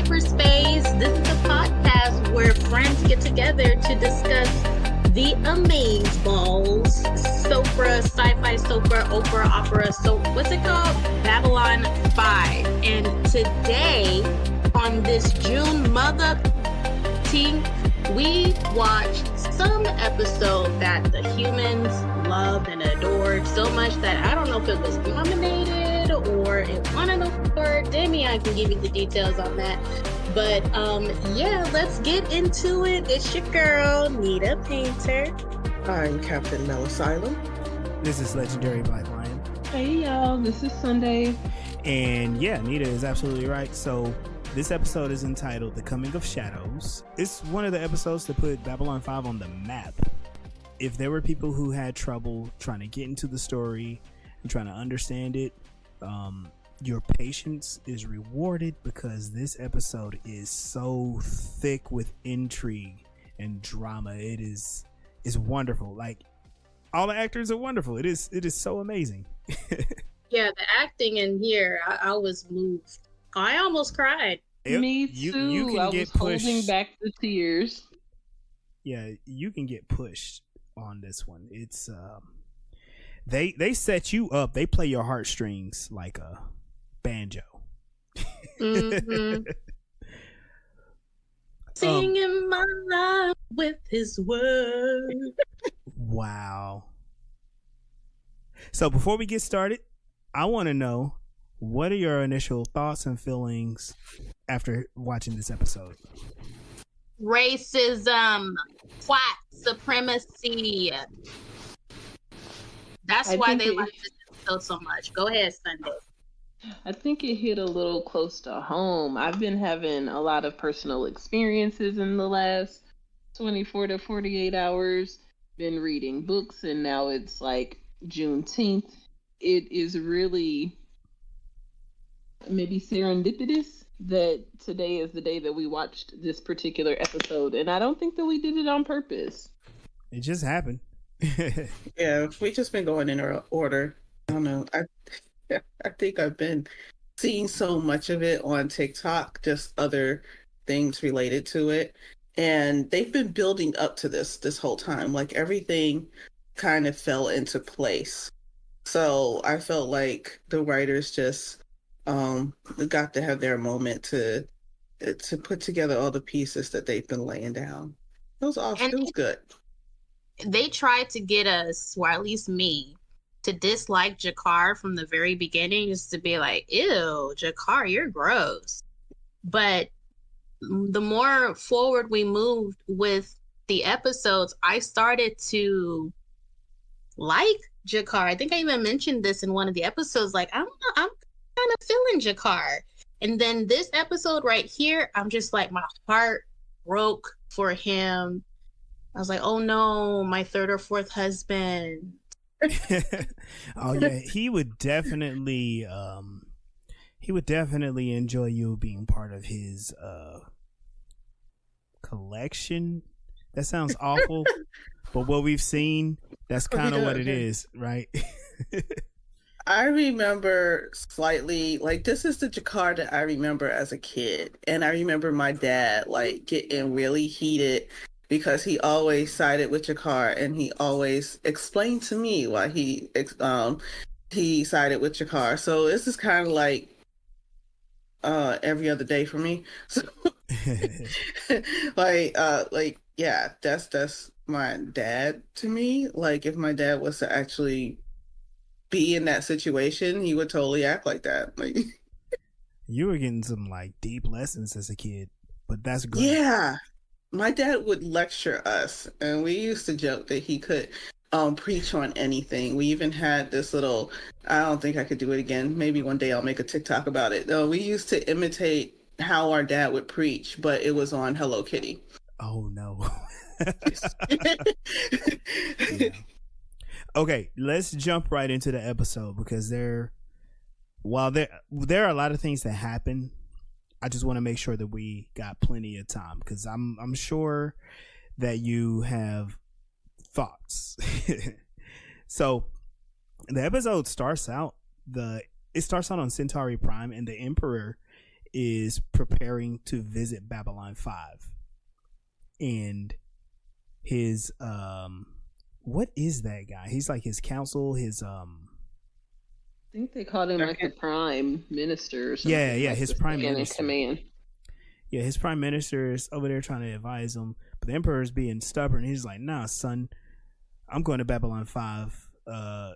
cyberspace. This is a podcast where friends get together to discuss the amaze balls, Sopra, sci-fi Sopra, Oprah, opera, so what's it called? Babylon 5. And today, on this June mother tea, we watched some episode that the humans loved and adored so much that I don't know if it was nominated or it won an award. Damian can give you the details on that. But yeah, let's get into it. It's your girl, Nita Painter. I'm Captain Mel Asylum. This is Legendary Black Lion. Hey y'all, this is Sunday. And yeah, Nita is absolutely right. So this episode is entitled The Coming of Shadows. It's one of the episodes to put Babylon 5 on the map. If there were people who had trouble trying to get into the story and trying to understand it, your patience is rewarded because this episode is so thick with intrigue and drama. It's wonderful. Like, all the actors are wonderful. It is so amazing. Yeah, the acting in here, I was moved. I almost cried. Me too. You can I get was pushed. holding back the tears. Yeah, you can get pushed on this one. It's they set you up. They play your heartstrings like a banjo. Mm-hmm. Singing my life with his word. Wow. So before we get started, I want to know, what are your initial thoughts and feelings after watching this episode? Racism, white supremacy. That's why they like this episode so much. Go ahead, Sunday. I think it hit a little close to home. I've been having a lot of personal experiences in the last 24 to 48 hours. Been reading books, and now it's like Juneteenth. It is really maybe serendipitous that today is the day that we watched this particular episode, and I don't think that we did it on purpose. It just happened. Yeah, we just been going in order. I don't know. I think I've been seeing so much of it on TikTok, just other things related to it. And they've been building up to this whole time. Like, everything kind of fell into place. So I felt like the writers just got to have their moment to put together all the pieces that they've been laying down. It was awesome. It was good. They tried to get us, or at least me, to dislike Jakar from the very beginning, just to be like, ew, Jakar, you're gross. But the more forward we moved with the episodes, I started to like Jakar. I think I even mentioned this in one of the episodes. Like, I don't know, I'm kind of feeling Jakar. And then this episode right here, I'm just like, my heart broke for him. I was like, oh no, my third or fourth husband. Oh yeah, he would definitely enjoy you being part of his collection. That sounds awful, but what we've seen, that's kind of what it is, right? I remember slightly, like, this is the Jakar that I remember as a kid, and I remember my dad like getting really heated because he always sided with Jakar, and he always explained to me why he sided with Jakar. So this is kind of like every other day for me. So like yeah, that's my dad to me. Like, if my dad was to actually be in that situation, he would totally act like that. Like, you were getting some like deep lessons as a kid, but that's great. Yeah. My dad would lecture us, and we used to joke that he could preach on anything. We even had this little, I don't think I could do it again. Maybe one day I'll make a TikTok about it. We used to imitate how our dad would preach, but it was on Hello Kitty. Oh no. Yeah. Okay, let's jump right into the episode, because while there are a lot of things that happen, I just want to make sure that we got plenty of time, because I'm sure that you have thoughts. So the episode starts out on Centauri Prime, and the Emperor is preparing to visit Babylon 5. And his what is that guy? He's like his counsel, his I think they called him like the prime minister or something. Yeah, like his prime minister. Command. Yeah, his prime minister is over there trying to advise him, but the emperor is being stubborn. He's like, "Nah, son, I'm going to Babylon 5.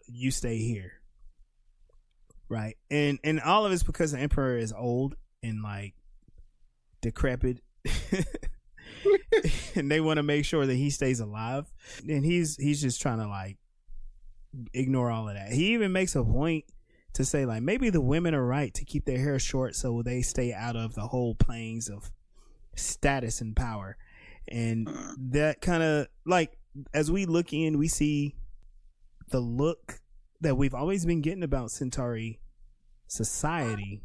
You stay here." Right, and all of it's because the emperor is old and like decrepit, and they want to make sure that he stays alive. And he's just trying to like ignore all of that. He even makes a point to say like maybe the women are right to keep their hair short so they stay out of the whole planes of status and power. And that kind of like as we look in, we see the look that we've always been getting about Centauri society,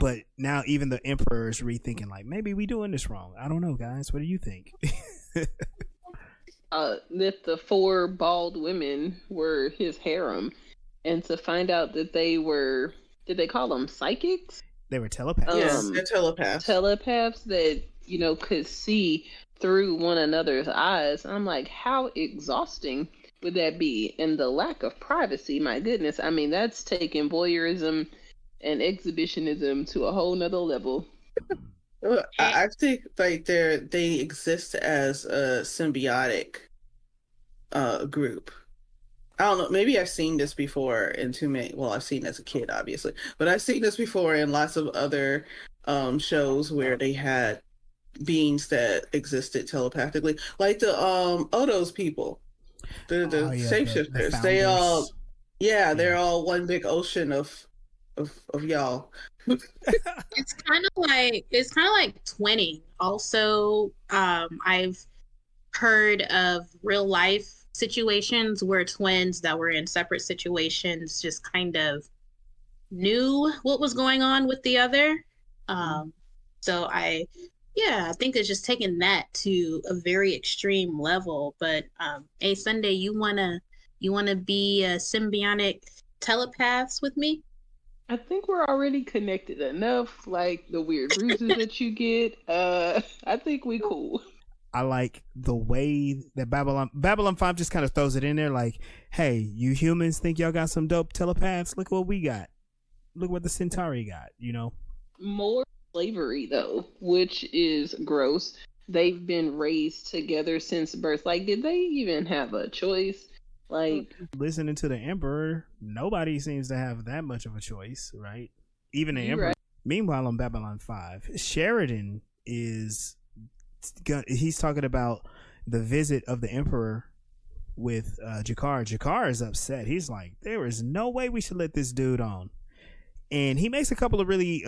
but now even the emperor is rethinking like maybe we doing this wrong. I don't know, guys, what do you think? That the 4 bald women were his harem, and to find out that they were, did they call them psychics? They were telepaths. Yes, they're telepaths. Telepaths that, you know, could see through one another's eyes. I'm like, how exhausting would that be? And the lack of privacy, my goodness. I mean, that's taking voyeurism and exhibitionism to a whole nother level. Well, I think like they exist as a symbiotic group. I don't know. Maybe I've seen this before in too many. Well, I've seen it as a kid, obviously, but I've seen this before in lots of other shows where they had beings that existed telepathically, like the Odo's people, the shapeshifters. They all, they're all one big ocean of y'all. It's kind of like 20. Also, I've heard of real life situations where twins that were in separate situations just kind of knew what was going on with the other. So I think it's just taking that to a very extreme level. But hey, Sunday, you wanna be a symbiotic telepaths with me? I think we're already connected enough, like the weird bruises that you get. I think we cool. I like the way that Babylon 5 just kind of throws it in there like, hey, you humans think y'all got some dope telepaths? Look what we got. Look what the Centauri got, you know? More slavery, though, which is gross. They've been raised together since birth. Like, did they even have a choice? Like, listening to the Emperor, nobody seems to have that much of a choice, right? Even the Emperor. Right. Meanwhile, on Babylon 5, Sheridan he's talking about the visit of the Emperor with Jakar. Jakar is upset. He's like, there is no way we should let this dude on. And he makes a couple of really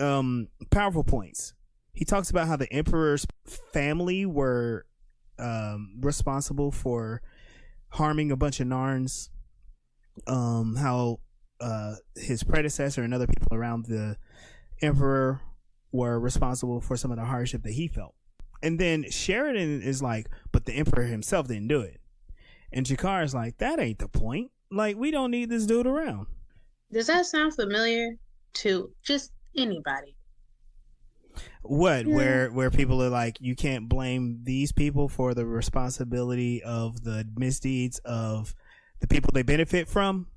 powerful points. He talks about how the Emperor's family were responsible for harming a bunch of Narns. How his predecessor and other people around the Emperor were responsible for some of the hardship that he felt. And then Sheridan is like, but the Emperor himself didn't do it. And Jakar is like, that ain't the point. Like, we don't need this dude around. Does that sound familiar to just anybody? What? Yeah. Where people are like, you can't blame these people for the responsibility of the misdeeds of the people they benefit from?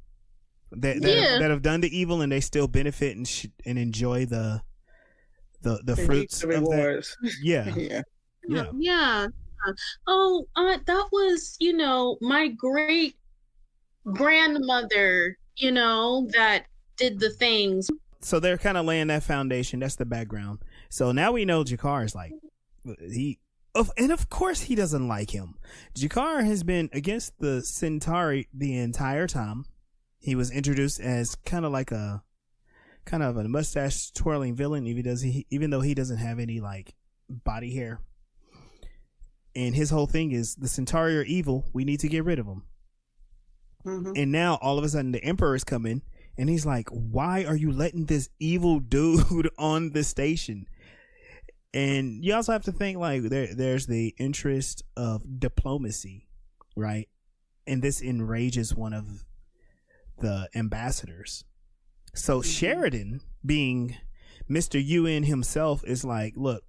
That have done the evil, and they still benefit and enjoy the fruits, the rewards. Yeah. Oh, that was, my great grandmother, that did the things. So they're kind of laying that foundation. That's the background. So now we know Jakar is like, and of course he doesn't like him. Jakar has been against the Centauri the entire time. He was introduced as kind of a mustache twirling villain, even though he doesn't have any like body hair. And his whole thing is the Centauri are evil. We need to get rid of them. Mm-hmm. And now all of a sudden the Emperor's coming, and he's like, "Why are you letting this evil dude on the station?" And you also have to think like there's the interest of diplomacy, right? And this enrages one of the ambassadors. So Sheridan, being Mr. UN himself is like, look,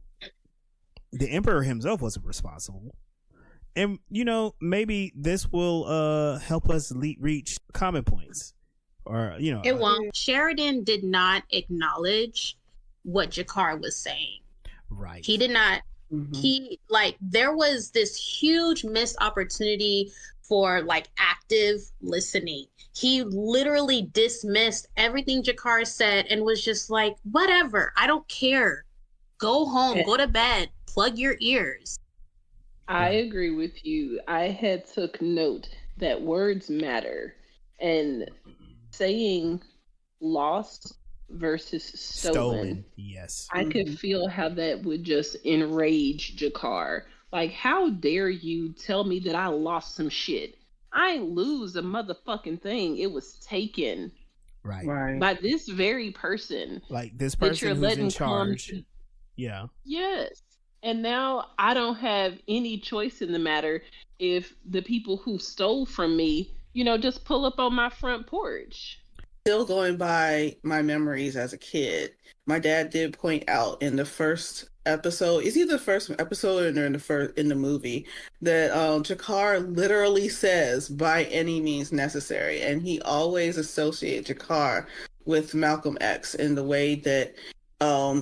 the Emperor himself wasn't responsible. And, maybe this will help us reach common points. Or, It won't. Sheridan did not acknowledge what Jakar was saying. Right. He did not. There was this huge missed opportunity for active listening. He literally dismissed everything Jakar said and was just like, whatever, I don't care. Go home, go to bed, plug your ears. I agree with you. I had took note that words matter, and saying lost versus stolen. Yes. I could feel how that would just enrage Jakar. Like, how dare you tell me that I lost some shit? I ain't lose a motherfucking thing. It was taken. Right. By this very person. Like this person who's in charge. Yeah. Yes. And now I don't have any choice in the matter if the people who stole from me, just pull up on my front porch. Still going by my memories as a kid, my dad did point out in the first episode, it's either the first episode or in the movie, that Jakar literally says by any means necessary, and he always associated Jakar with Malcolm X in the way that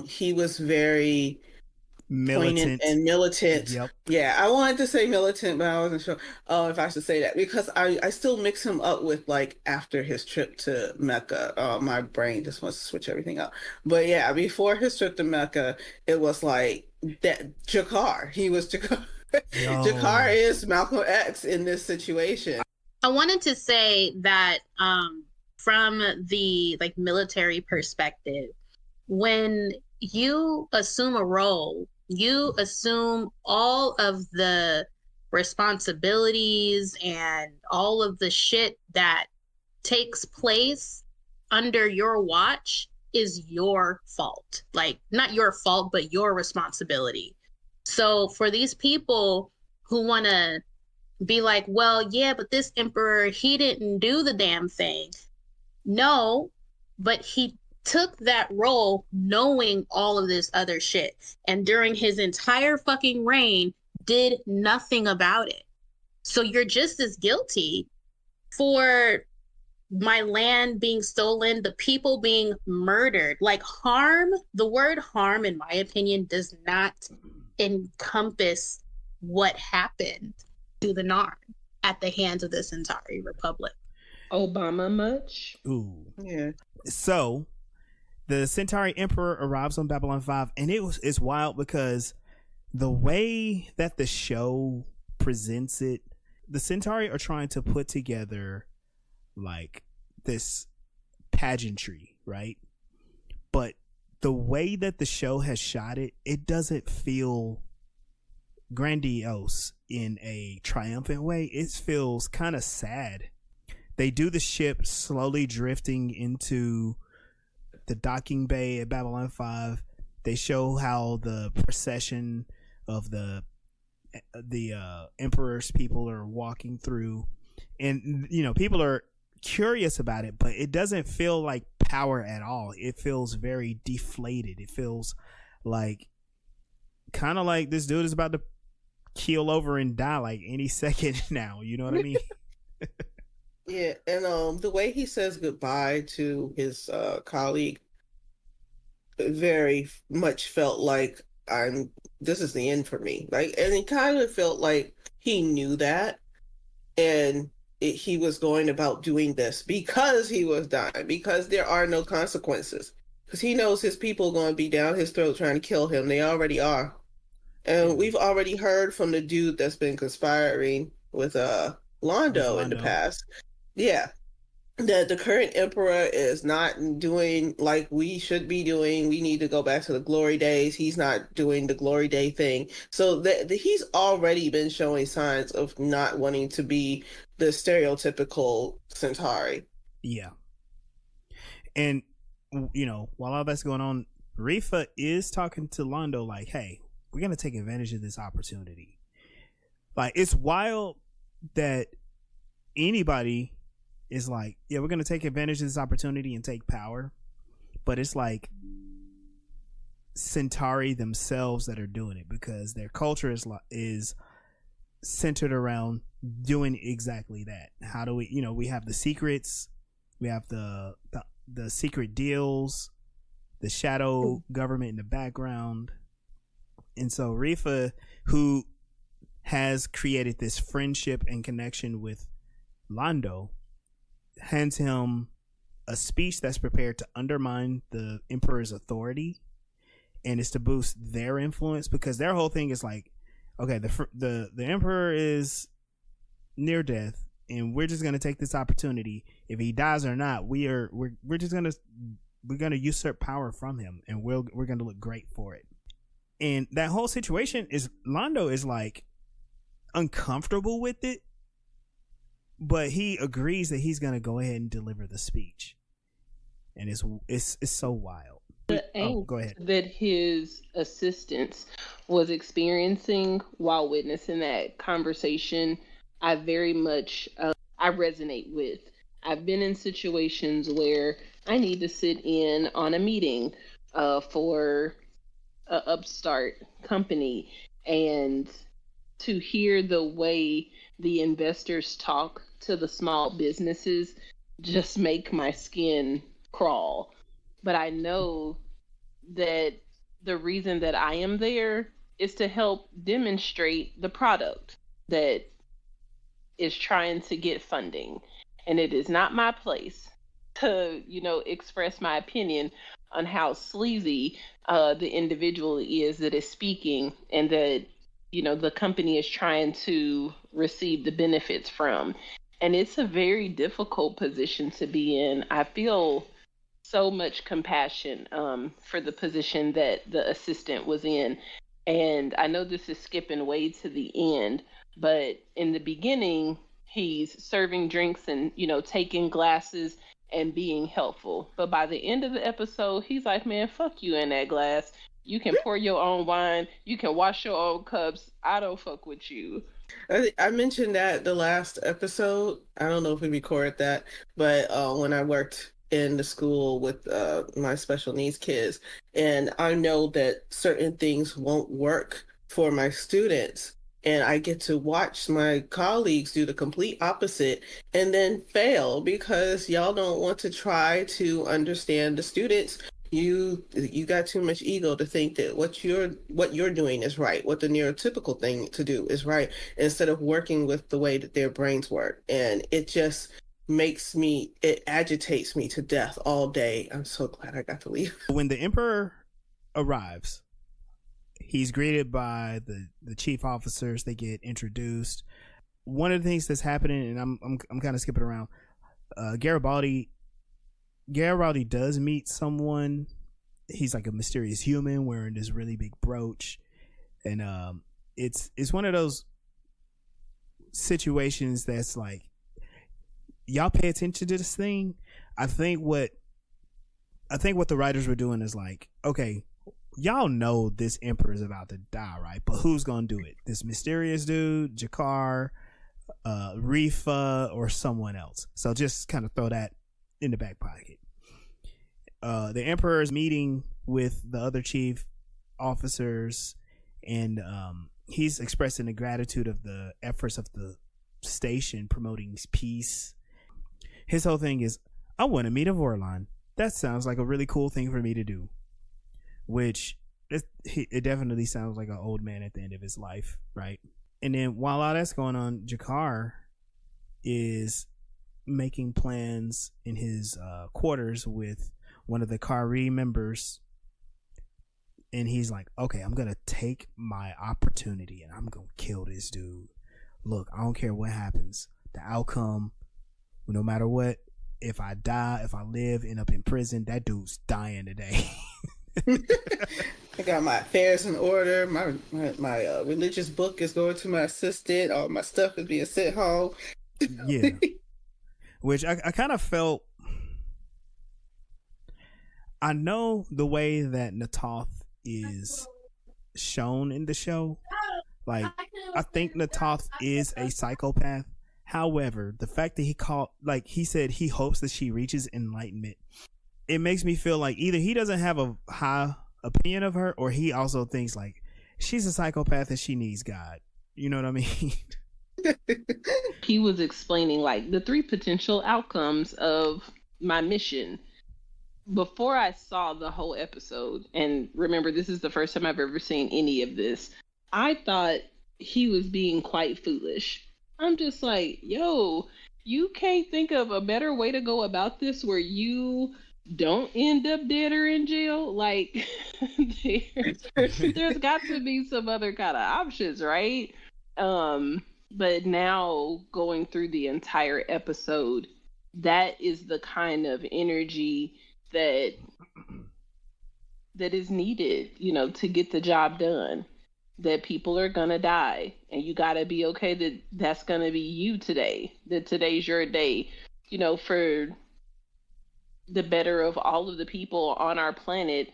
he was very militant and militant. Yep. Yeah, I wanted to say militant, but I wasn't sure if I should say that, because I still mix him up with after his trip to Mecca. My brain just wants to switch everything up. But yeah, before his trip to Mecca, it was like that Jakar. He was Jakar. Jakar is Malcolm X in this situation. I wanted to say that from the military perspective, when you assume a role, you assume all of the responsibilities and all of the shit that takes place under your watch is your fault. Not your fault, but your responsibility. So for these people who want to be like, well, yeah, but this emperor, he didn't do the damn thing. No, but he took that role knowing all of this other shit, and during his entire fucking reign did nothing about it. So you're just as guilty for my land being stolen, the people being murdered. Harm, the word harm, in my opinion, does not encompass what happened to the Narn at the hands of the Centauri Republic. Obama much? Ooh. Yeah. So the Centauri Emperor arrives on Babylon 5, and it's wild because the way that the show presents it, the Centauri are trying to put together this pageantry, right? But the way that the show has shot it, it doesn't feel grandiose in a triumphant way. It feels kind of sad. They do the ship slowly drifting into the docking bay at Babylon 5. They show how the procession of the emperor's people are walking through, and people are curious about it, but it doesn't feel like power at all. It feels very deflated. It feels kind of like this dude is about to keel over and die any second now. You know what I mean? Yeah, and the way he says goodbye to his colleague very much felt like this is the end for me. And it kind of felt like he knew that, and he was going about doing this because he was dying, because there are no consequences, because he knows his people are going to be down his throat trying to kill him. They already are, and we've already heard from the dude that's been conspiring with Londo in the past. Yeah, that the current emperor is not doing like we should be doing. We need to go back to the glory days. He's not doing the glory day thing. So he's already been showing signs of not wanting to be the stereotypical Centauri. Yeah. And, while all that's going on, Refa is talking to Londo hey, we're going to take advantage of this opportunity. It's wild that anybody is yeah, we're going to take advantage of this opportunity and take power. But it's Centauri themselves that are doing it, because their culture is centered around doing exactly that. How do we, we have the secrets, we have the secret deals, the shadow government in the background. And so Refa, who has created this friendship and connection with Londo, hands him a speech that's prepared to undermine the Emperor's authority, and it's to boost their influence, because their whole thing is like, okay, the Emperor is near death, and we're just gonna take this opportunity. If he dies or not, we're gonna usurp power from him, and we're gonna look great for it. And that whole situation is, Londo is like uncomfortable with it, but he agrees that he's gonna go ahead and deliver the speech, and it's so wild. The angst go ahead. that his assistants was experiencing while witnessing that conversation, I very much I resonate with. I've been in situations where I need to sit in on a meeting for an upstart company, and to hear the way the investors talk to the small businesses just make my skin crawl. But I know that the reason that I am there is to help demonstrate the product that is trying to get funding. And it is not my place to, express my opinion on how sleazy the individual is that is speaking, and that, the company is trying to receive the benefits from. And it's a very difficult position to be in. I feel so much compassion for the position that the assistant was in. And I know this is skipping way to the end, but in the beginning, he's serving drinks and, taking glasses and being helpful. But by the end of the episode, he's like, man, fuck you in that glass. You can pour your own wine. You can wash your own cups. I don't fuck with you. I mentioned that the last episode. I don't know if we recorded that, but when I worked in the school with my special needs kids, and I know that certain things won't work for my students, and I get to watch my colleagues do the complete opposite and then fail because y'all don't want to try to understand the students. You got too much ego to think that what you're doing is right, what the neurotypical thing to do is right, instead of working with the way that their brains work. And it just it agitates me to death all day. I'm so glad I got to leave. When the Emperor arrives, he's greeted by the chief officers. They get introduced. One of the things that's happening, and I'm kind of skipping around, Garibaldi does meet someone. He's like a mysterious human wearing this really big brooch, and it's one of those situations that's like, y'all pay attention to this thing. I think what the writers were doing is like, okay, y'all know this Emperor is about to die, right? But who's gonna do it? This mysterious dude, Jakar, Refa, or someone else? So just kind of throw that in the back pocket. The Emperor is meeting with the other chief officers, and he's expressing the gratitude of the efforts of the station promoting peace. His whole thing is, I want to meet a Vorlon. That sounds like a really cool thing for me to do. Which it definitely sounds like an old man at the end of his life, right? And then while all that's going on, Jakar is making plans in his quarters with one of the Kari members, and he's like, okay, I'm gonna take my opportunity and I'm gonna kill this dude. Look, I don't care what happens, the outcome, no matter what, if I die, if I live, end up in prison, that dude's dying today. I got my affairs in order. My religious book is going to my assistant. All my stuff is being sent home. Yeah. Which I kind of felt, I know the way that Natoth is shown in the show. Like, I think Natoth is a psychopath. However, the fact that he said he hopes that she reaches enlightenment, it makes me feel like either he doesn't have a high opinion of her, or he also thinks like she's a psychopath and she needs God. You know what I mean? He was explaining like the 3 potential outcomes of my mission before I saw the whole episode. And remember, this is the first time I've ever seen any of this. I thought he was being quite foolish. I'm just like, yo, you can't think of a better way to go about this where you don't end up dead or in jail? Like, there's got to be some other kind of options, right? But now going through the entire episode, that is the kind of energy that is needed, you know, to get the job done. That people are gonna die, and you gotta be okay that that's gonna be you today. That today's your day, you know, for the better of all of the people on our planet.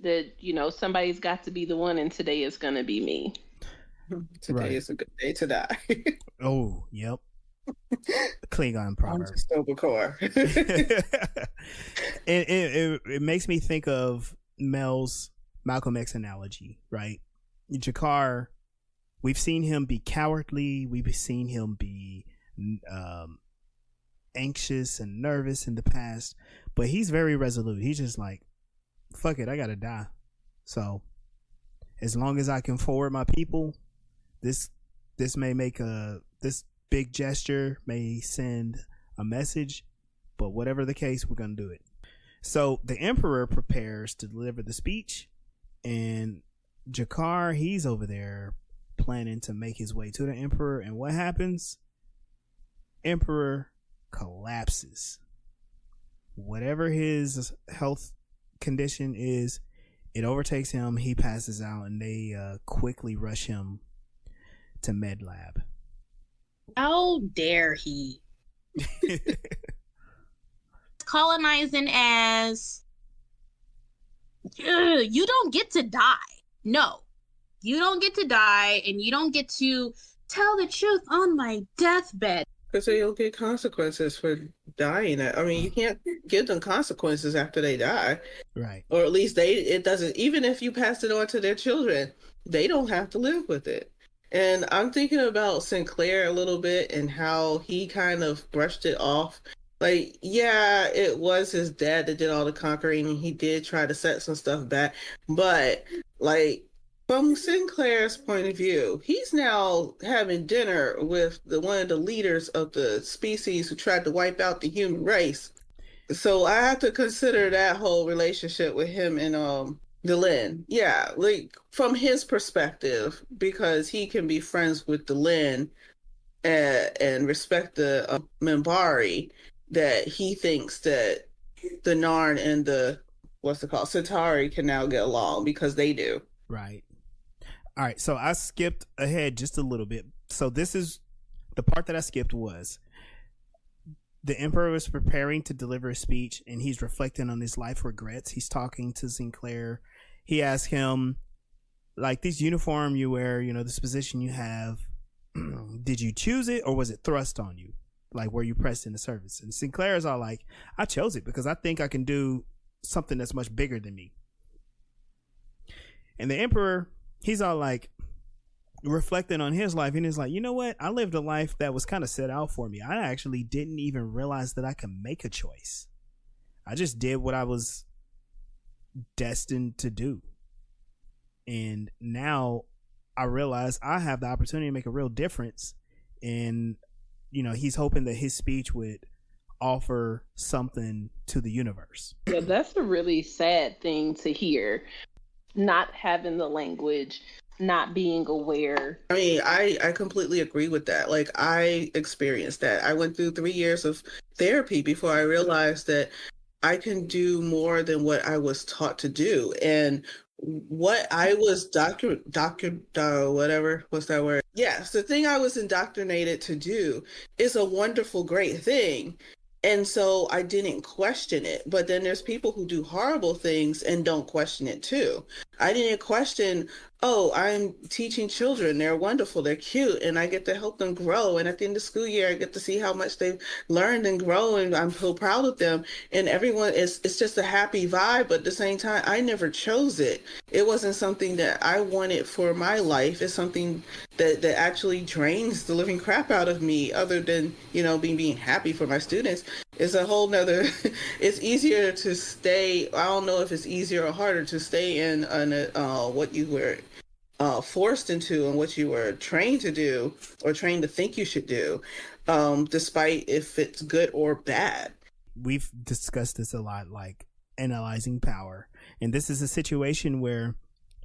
That, you know, somebody's got to be the one, and today is gonna be me. Today is a good day to die. Oh, yep. Klingon proverb. I'm just overcore. It makes me think of Mel's Malcolm X analogy, right? Jakar, we've seen him be cowardly. We've seen him be anxious and nervous in the past, but he's very resolute. He's just like, fuck it, I gotta die. So as long as I can forward my people, this may make this big gesture may send a message, but whatever the case, we're gonna do it. So the Emperor prepares to deliver the speech, and Jakar, he's over there planning to make his way to the Emperor, and what happens? Emperor collapses. Whatever his health condition is, it overtakes him. He passes out, and they quickly rush him to med lab. How dare he? Colonizing as you don't get to die. No, you don't get to die, and you don't get to tell the truth on my deathbed. Because they'll get consequences for dying. I mean, you can't give them consequences after they die. Right. Or at least it doesn't, even if you pass it on to their children, they don't have to live with it. And I'm thinking about Sinclair a little bit and how he kind of brushed it off. Like, yeah, it was his dad that did all the conquering, and he did try to set some stuff back. But, like, from Sinclair's point of view, he's now having dinner with one of the leaders of the species who tried to wipe out the human race. So I have to consider that whole relationship with him and Delenn. Yeah, like from his perspective, because he can be friends with Delenn and respect the Minbari, that he thinks that the Narn and the Centauri can now get along because they do. Right. All right, so I skipped ahead just a little bit. So this is the part that I skipped was the Emperor was preparing to deliver a speech, and he's reflecting on his life regrets. He's talking to Sinclair. He asks him, like, this uniform you wear, you know, this position you have, did you choose it or was it thrust on you? Like, were you pressed into service? And Sinclair is all like, I chose it because I think I can do something that's much bigger than me. And the Emperor, he's all like reflecting on his life, and he's like, you know what? I lived a life that was kind of set out for me. I actually didn't even realize that I could make a choice. I just did what I was destined to do. And now I realize I have the opportunity to make a real difference. And, you know, he's hoping that his speech would offer something to the universe. Yeah, that's a really sad thing to hear. Not having the language, not being aware. I mean, I completely agree with that. Like, I experienced that. I went through 3 years of therapy before I realized that I can do more than what I was taught to do. And what I was whatever, what's that word? Yes, the thing I was indoctrinated to do is a wonderful, great thing. And so I didn't question it. But then there's people who do horrible things and don't question it too. I didn't question oh, I'm teaching children. They're wonderful. They're cute. And I get to help them grow. And at the end of the school year, I get to see how much they've learned and grown. And I'm so proud of them. And everyone it's just a happy vibe. But at the same time, I never chose it. It wasn't something that I wanted for my life. It's something that actually drains the living crap out of me, other than, being happy for my students. It's a whole nother, it's easier to stay. I don't know if it's easier or harder to stay in what you were forced into and what you were trained to do or trained to think you should do, despite if it's good or bad. We've discussed this a lot, like analyzing power. And this is a situation where,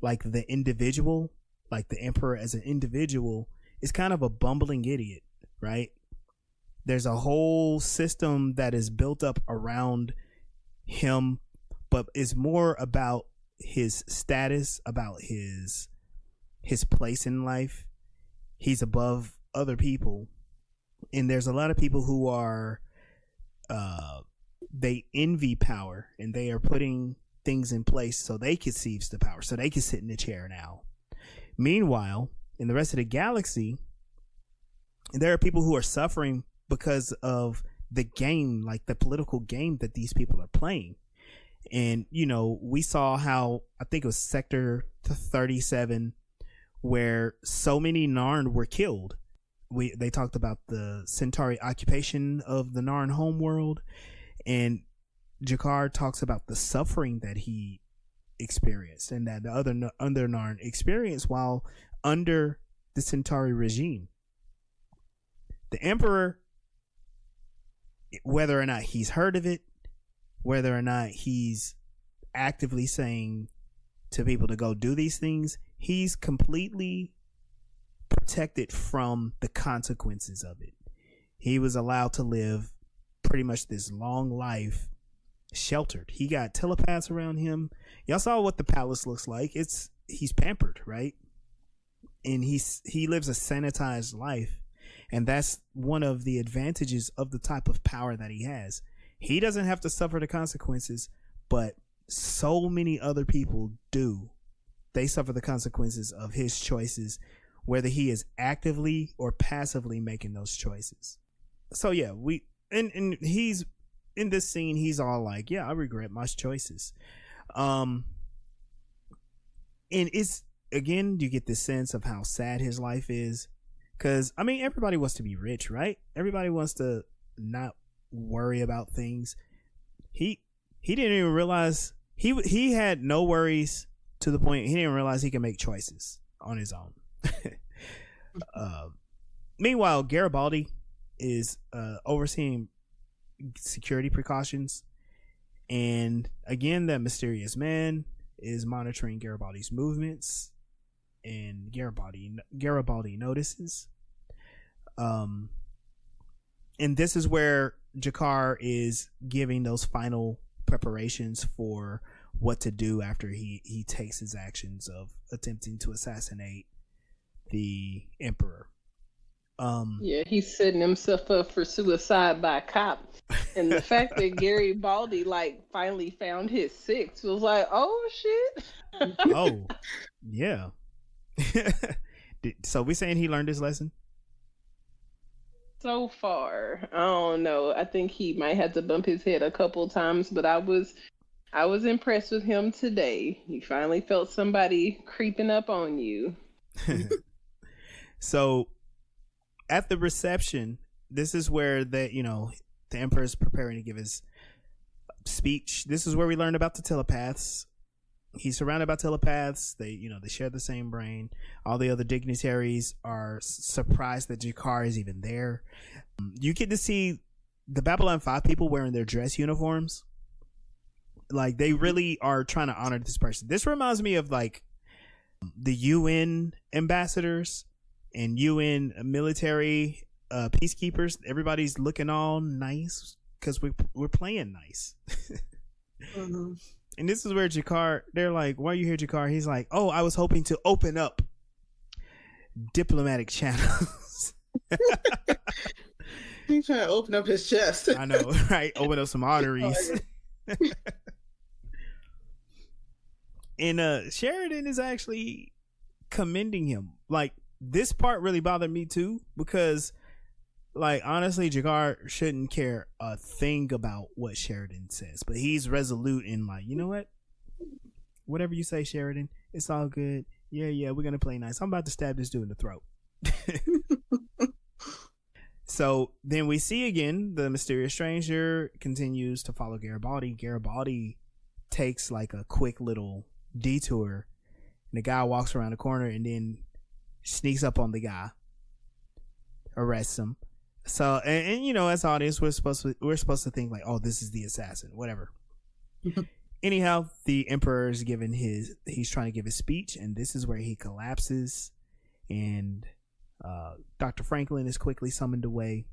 like, the individual, like the emperor as an individual, is kind of a bumbling idiot, right? There's a whole system that is built up around him, but it's more about his status, about his place in life. He's above other people. And there's a lot of people who are, they envy power, and they are putting things in place so they can seize the power, so they can sit in the chair now. Meanwhile, in the rest of the galaxy, there are people who are suffering because of the game, like the political game that these people are playing. And, we saw how, I think it was Sector 37, where so many Narn were killed. They talked about the Centauri occupation of the Narn homeworld, and Jakar talks about the suffering that he experienced and that the other Narn experienced while under the Centauri regime. The Emperor, whether or not he's heard of it, whether or not he's actively saying to people to go do these things, he's completely protected from the consequences of it. He was allowed to live pretty much this long life sheltered. He got telepaths around him. Y'all saw what the palace looks like. He's pampered, right? And he lives a sanitized life. And that's one of the advantages of the type of power that he has. He doesn't have to suffer the consequences, but so many other people do. They suffer the consequences of his choices, whether he is actively or passively making those choices. So yeah, and he's in this scene, he's all like, yeah, I regret my choices. And it's, again, you get this sense of how sad his life is. Because, everybody wants to be rich, right? Everybody wants to not worry about things. He didn't even realize he had no worries to the point he didn't realize he can make choices on his own. Meanwhile, Garibaldi is overseeing security precautions, and again, that mysterious man is monitoring Garibaldi's movements, and Garibaldi notices. And this is where Jakar is giving those final preparations for what to do after he takes his actions of attempting to assassinate the emperor. Yeah, he's setting himself up for suicide by a cop. And the fact that Garibaldi finally found his six was like, oh shit. Oh, yeah. So we saying he learned his lesson? So far, I don't know. I think he might have to bump his head a couple times, but I was impressed with him today. You finally felt somebody creeping up on you. So at the reception, this is where the emperor's preparing to give his speech. This is where we learn about the telepaths. He's surrounded by telepaths. They share the same brain. All the other dignitaries are surprised that Jakar is even there. You get to see the Babylon 5 people wearing their dress uniforms. Like, they really are trying to honor this person. This reminds me of the UN ambassadors and UN military peacekeepers. Everybody's looking all nice because we're playing nice. Mm-hmm. And this is where Jakar, they're like, why are you here, Jakar? He's like, oh, I was hoping to open up diplomatic channels. He's trying to open up his chest. I know, right? Open up some arteries. And Sheridan is actually commending him. Like, this part really bothered me too, because, like, honestly, Jakar shouldn't care a thing about what Sheridan says, but he's resolute in, like, you know what? Whatever you say, Sheridan, it's all good. Yeah, we're gonna play nice. I'm about to stab this dude in the throat. So then we see again the mysterious stranger continues to follow Garibaldi. Garibaldi takes like a quick little detour, and the guy walks around the corner and then sneaks up on the guy, arrests him. So and you know, as audience, we're supposed to think like, oh, this is the assassin, whatever. Anyhow, the emperor is he's trying to give his speech, and this is where he collapses, and Dr. Franklin is quickly summoned away.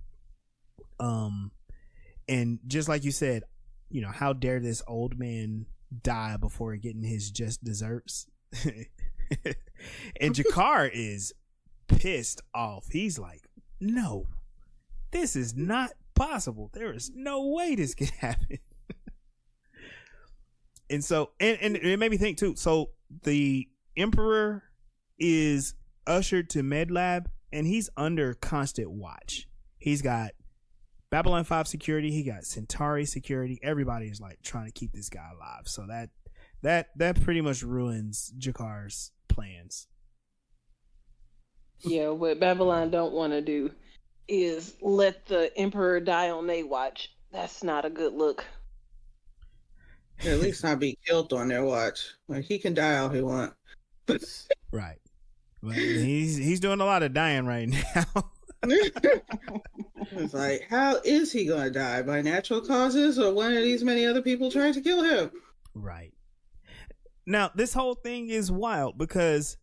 And just like you said, you know, how dare this old man die before getting his just desserts? And Jakar is pissed off. He's like, no, this is not possible. There is no way this can happen. And so, and it made me think too. So the emperor is ushered to Med Lab, and he's under constant watch. He's got Babylon 5 security. He got Centauri security. Everybody is like trying to keep this guy alive. So that pretty much ruins Jakar's plans. Yeah, what Babylon don't want to do is let the emperor die on their watch. That's not a good look. At least not be killed on their watch. Like, he can die all he want. Right. Well, he's doing a lot of dying right now. It's like, how is he going to die? By natural causes, or one of these many other people trying to kill him? Right. Now, this whole thing is wild because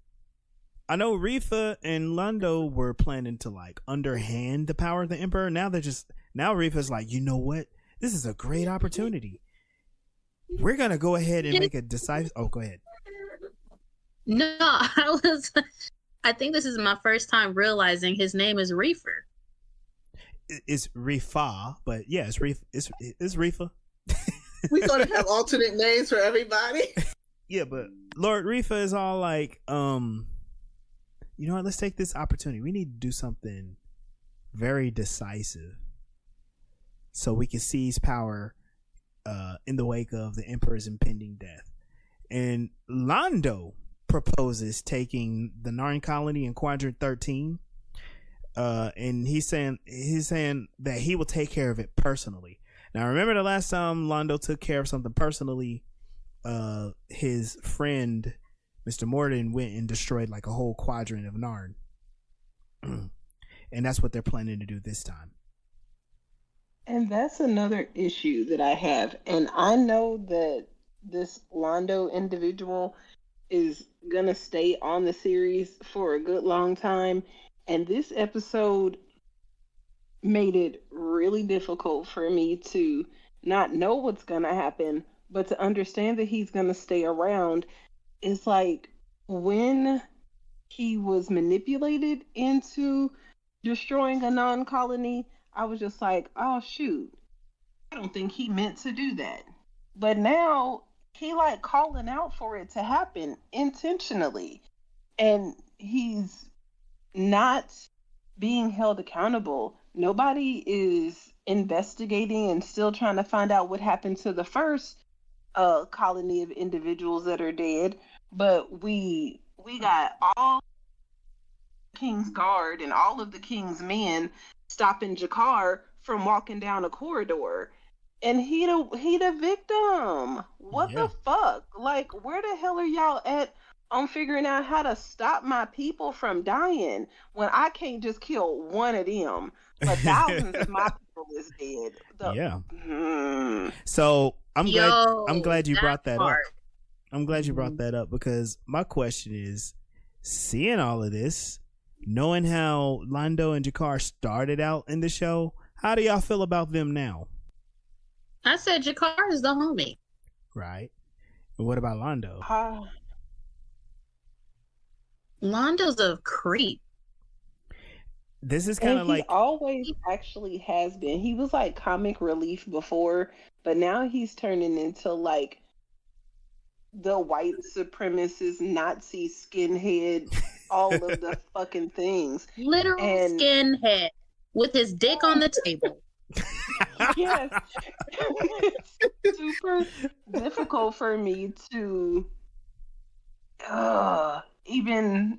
I know Refa and Londo were planning to like underhand the power of the emperor. Now Refa's like, you know what? This is a great opportunity. We're gonna go ahead and make a decisive. Oh, go ahead. No, I think this is my first time realizing his name is Reefer. It's Refa, but yeah, it's Refa. We're gonna have alternate names for everybody. Yeah, but Lord Refa is all like, you know what? Let's take this opportunity. We need to do something very decisive so we can seize power in the wake of the Emperor's impending death. And Londo proposes taking the Narn colony in Quadrant 13, and he's saying that he will take care of it personally. Now, remember the last time Londo took care of something personally, his friend Mr. Morden went and destroyed like a whole quadrant of Narn. And that's what they're planning to do this time. And that's another issue that I have. And I know that this Londo individual is going to stay on the series for a good long time. And this episode made it really difficult for me to not know what's going to happen, but to understand that he's going to stay around. It's like when he was manipulated into destroying a non-colony, I was just like, oh shoot, I don't think he meant to do that. But now he like calling out for it to happen intentionally, and he's not being held accountable. Nobody is investigating and still trying to find out what happened to the first colony of individuals that are dead. But we got all King's Guard and all of the King's men stopping Jakar from walking down a corridor, and he the victim. What the fuck? Like, where the hell are y'all at on figuring out how to stop my people from dying when I can't just kill one of them, but thousands of my people is dead? So I'm glad you brought that up. I'm glad you brought that up, because my question is, seeing all of this, knowing how Londo and Jakar started out in the show, how do y'all feel about them now? I said Jakar is the homie. Right. And what about Londo? Londo's a creep. This is kind of like... He always actually has been. He was like comic relief before, but now he's turning into like the white supremacist Nazi skinhead, all of the fucking things. Literal skinhead with his dick on the table. Yes. It's super difficult for me to even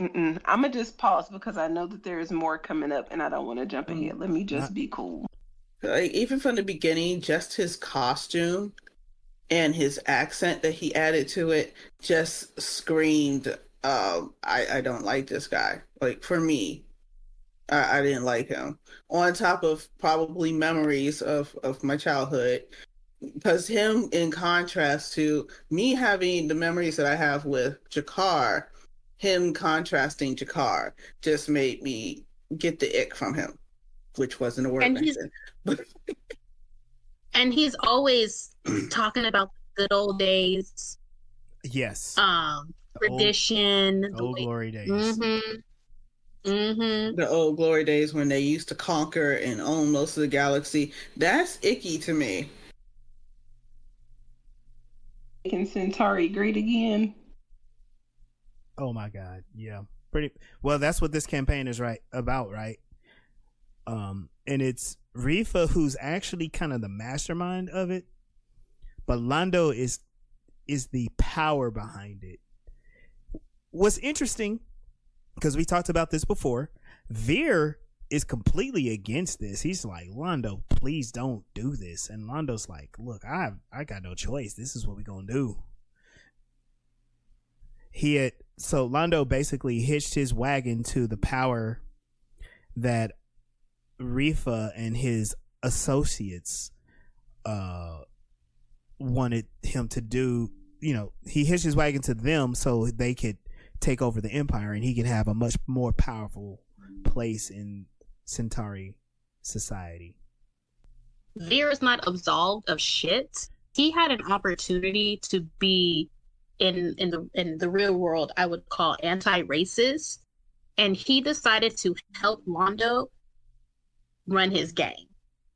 I'm gonna just pause because I know that there is more coming up and I don't want to jump ahead. Let me just be cool. Like, even from the beginning, just his costume and his accent that he added to it just screamed, I don't like this guy. Like, for me, I didn't like him. On top of probably memories of my childhood. Because him, in contrast to me having the memories that I have with Jakar, him contrasting Jakar just made me get the ick from him, which wasn't a word back then. And he's always talking about the good old days. Yes. Tradition. The old glory days. The old glory days when they used to conquer and own most of the galaxy. That's icky to me. Making Centauri great again. Oh my god, yeah. Pretty well, that's what this campaign is about, right? And it's Refa who's actually kind of the mastermind of it, but Londo is the power behind it. What's interesting, because we talked about this before, Veer is completely against this. He's like, Londo, please don't do this. And Londo's like, look, I got no choice. This is what we're gonna do. So Londo basically hitched his wagon to the power that Refa and his associates wanted him to do. You know, he hitched his wagon to them so they could take over the empire and he could have a much more powerful place in Centauri society. Veer is not absolved of shit. He had an opportunity to be in the real world, I would call anti-racist, and he decided to help Londo run his gang.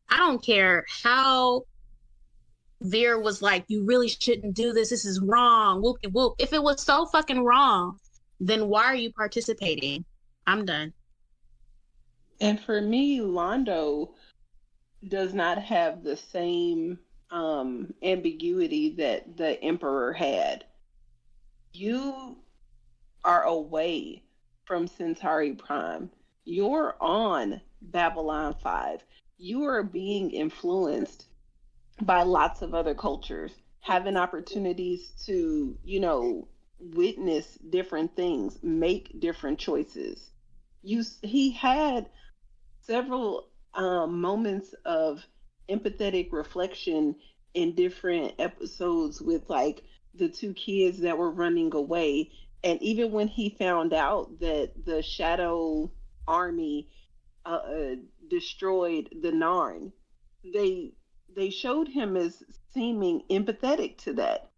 I don't care how Veer was like, you really shouldn't do this. This is wrong. Whoopie whoop. If it was so fucking wrong, then why are you participating? I'm done. And for me, Londo does not have the same ambiguity that the Emperor had. You are away from Centauri Prime. You're on Babylon 5. You are being influenced by lots of other cultures, having opportunities to, witness different things, make different choices. He had several moments of empathetic reflection in different episodes with like the two kids that were running away. And even when he found out that the Shadow Army destroyed the Narn, they showed him as seeming empathetic to that.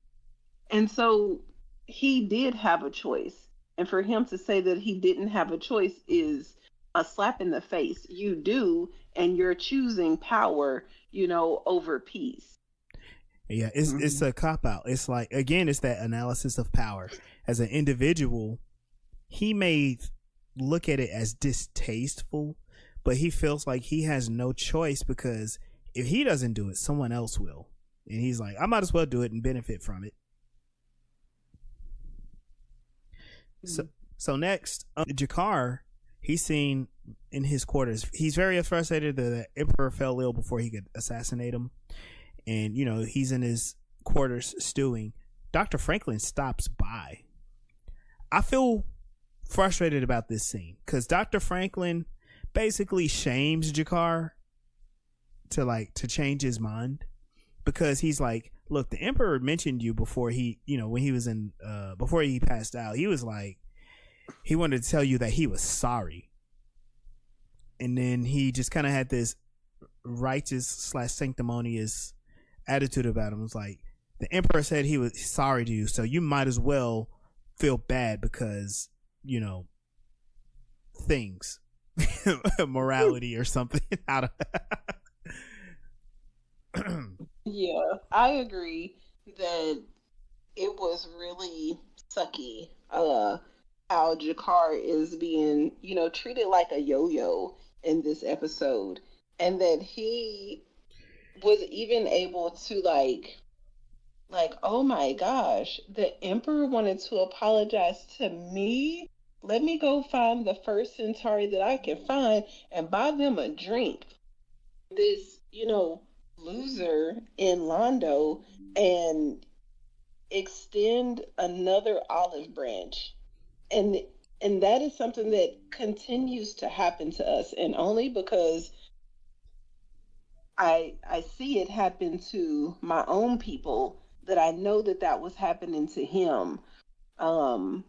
And so he did have a choice. And for him to say that he didn't have a choice is a slap in the face. You do, and you're choosing power, over peace. Yeah, it's a cop-out. It's like, again, it's that analysis of power. As an individual, he may look at it as distasteful, but he feels like he has no choice because if he doesn't do it, someone else will. And he's like, I might as well do it and benefit from it. So next, Jakar, he's seen in his quarters. He's very frustrated that the Emperor fell ill before he could assassinate him. And, he's in his quarters stewing. Dr. Franklin stops by. I feel frustrated about this scene because Dr. Franklin basically shames Jakar to change his mind, because he's like, look, the Emperor mentioned you before he, when he was in, before he passed out. He was like, he wanted to tell you that he was sorry. And then he just kind of had this righteous / sanctimonious attitude about him. It was like, the Emperor said he was sorry to you, so you might as well feel bad because, things, morality or something. Yeah, I agree that it was really sucky. How Jakar is being, treated like a yo-yo in this episode, and that he was even able to oh my gosh, the Emperor wanted to apologize to me. Let me go find the first Centauri that I can find and buy them a drink. This, loser in Londo, and extend another olive branch. And that is something that continues to happen to us, and only because I see it happen to my own people, that I know that was happening to him. And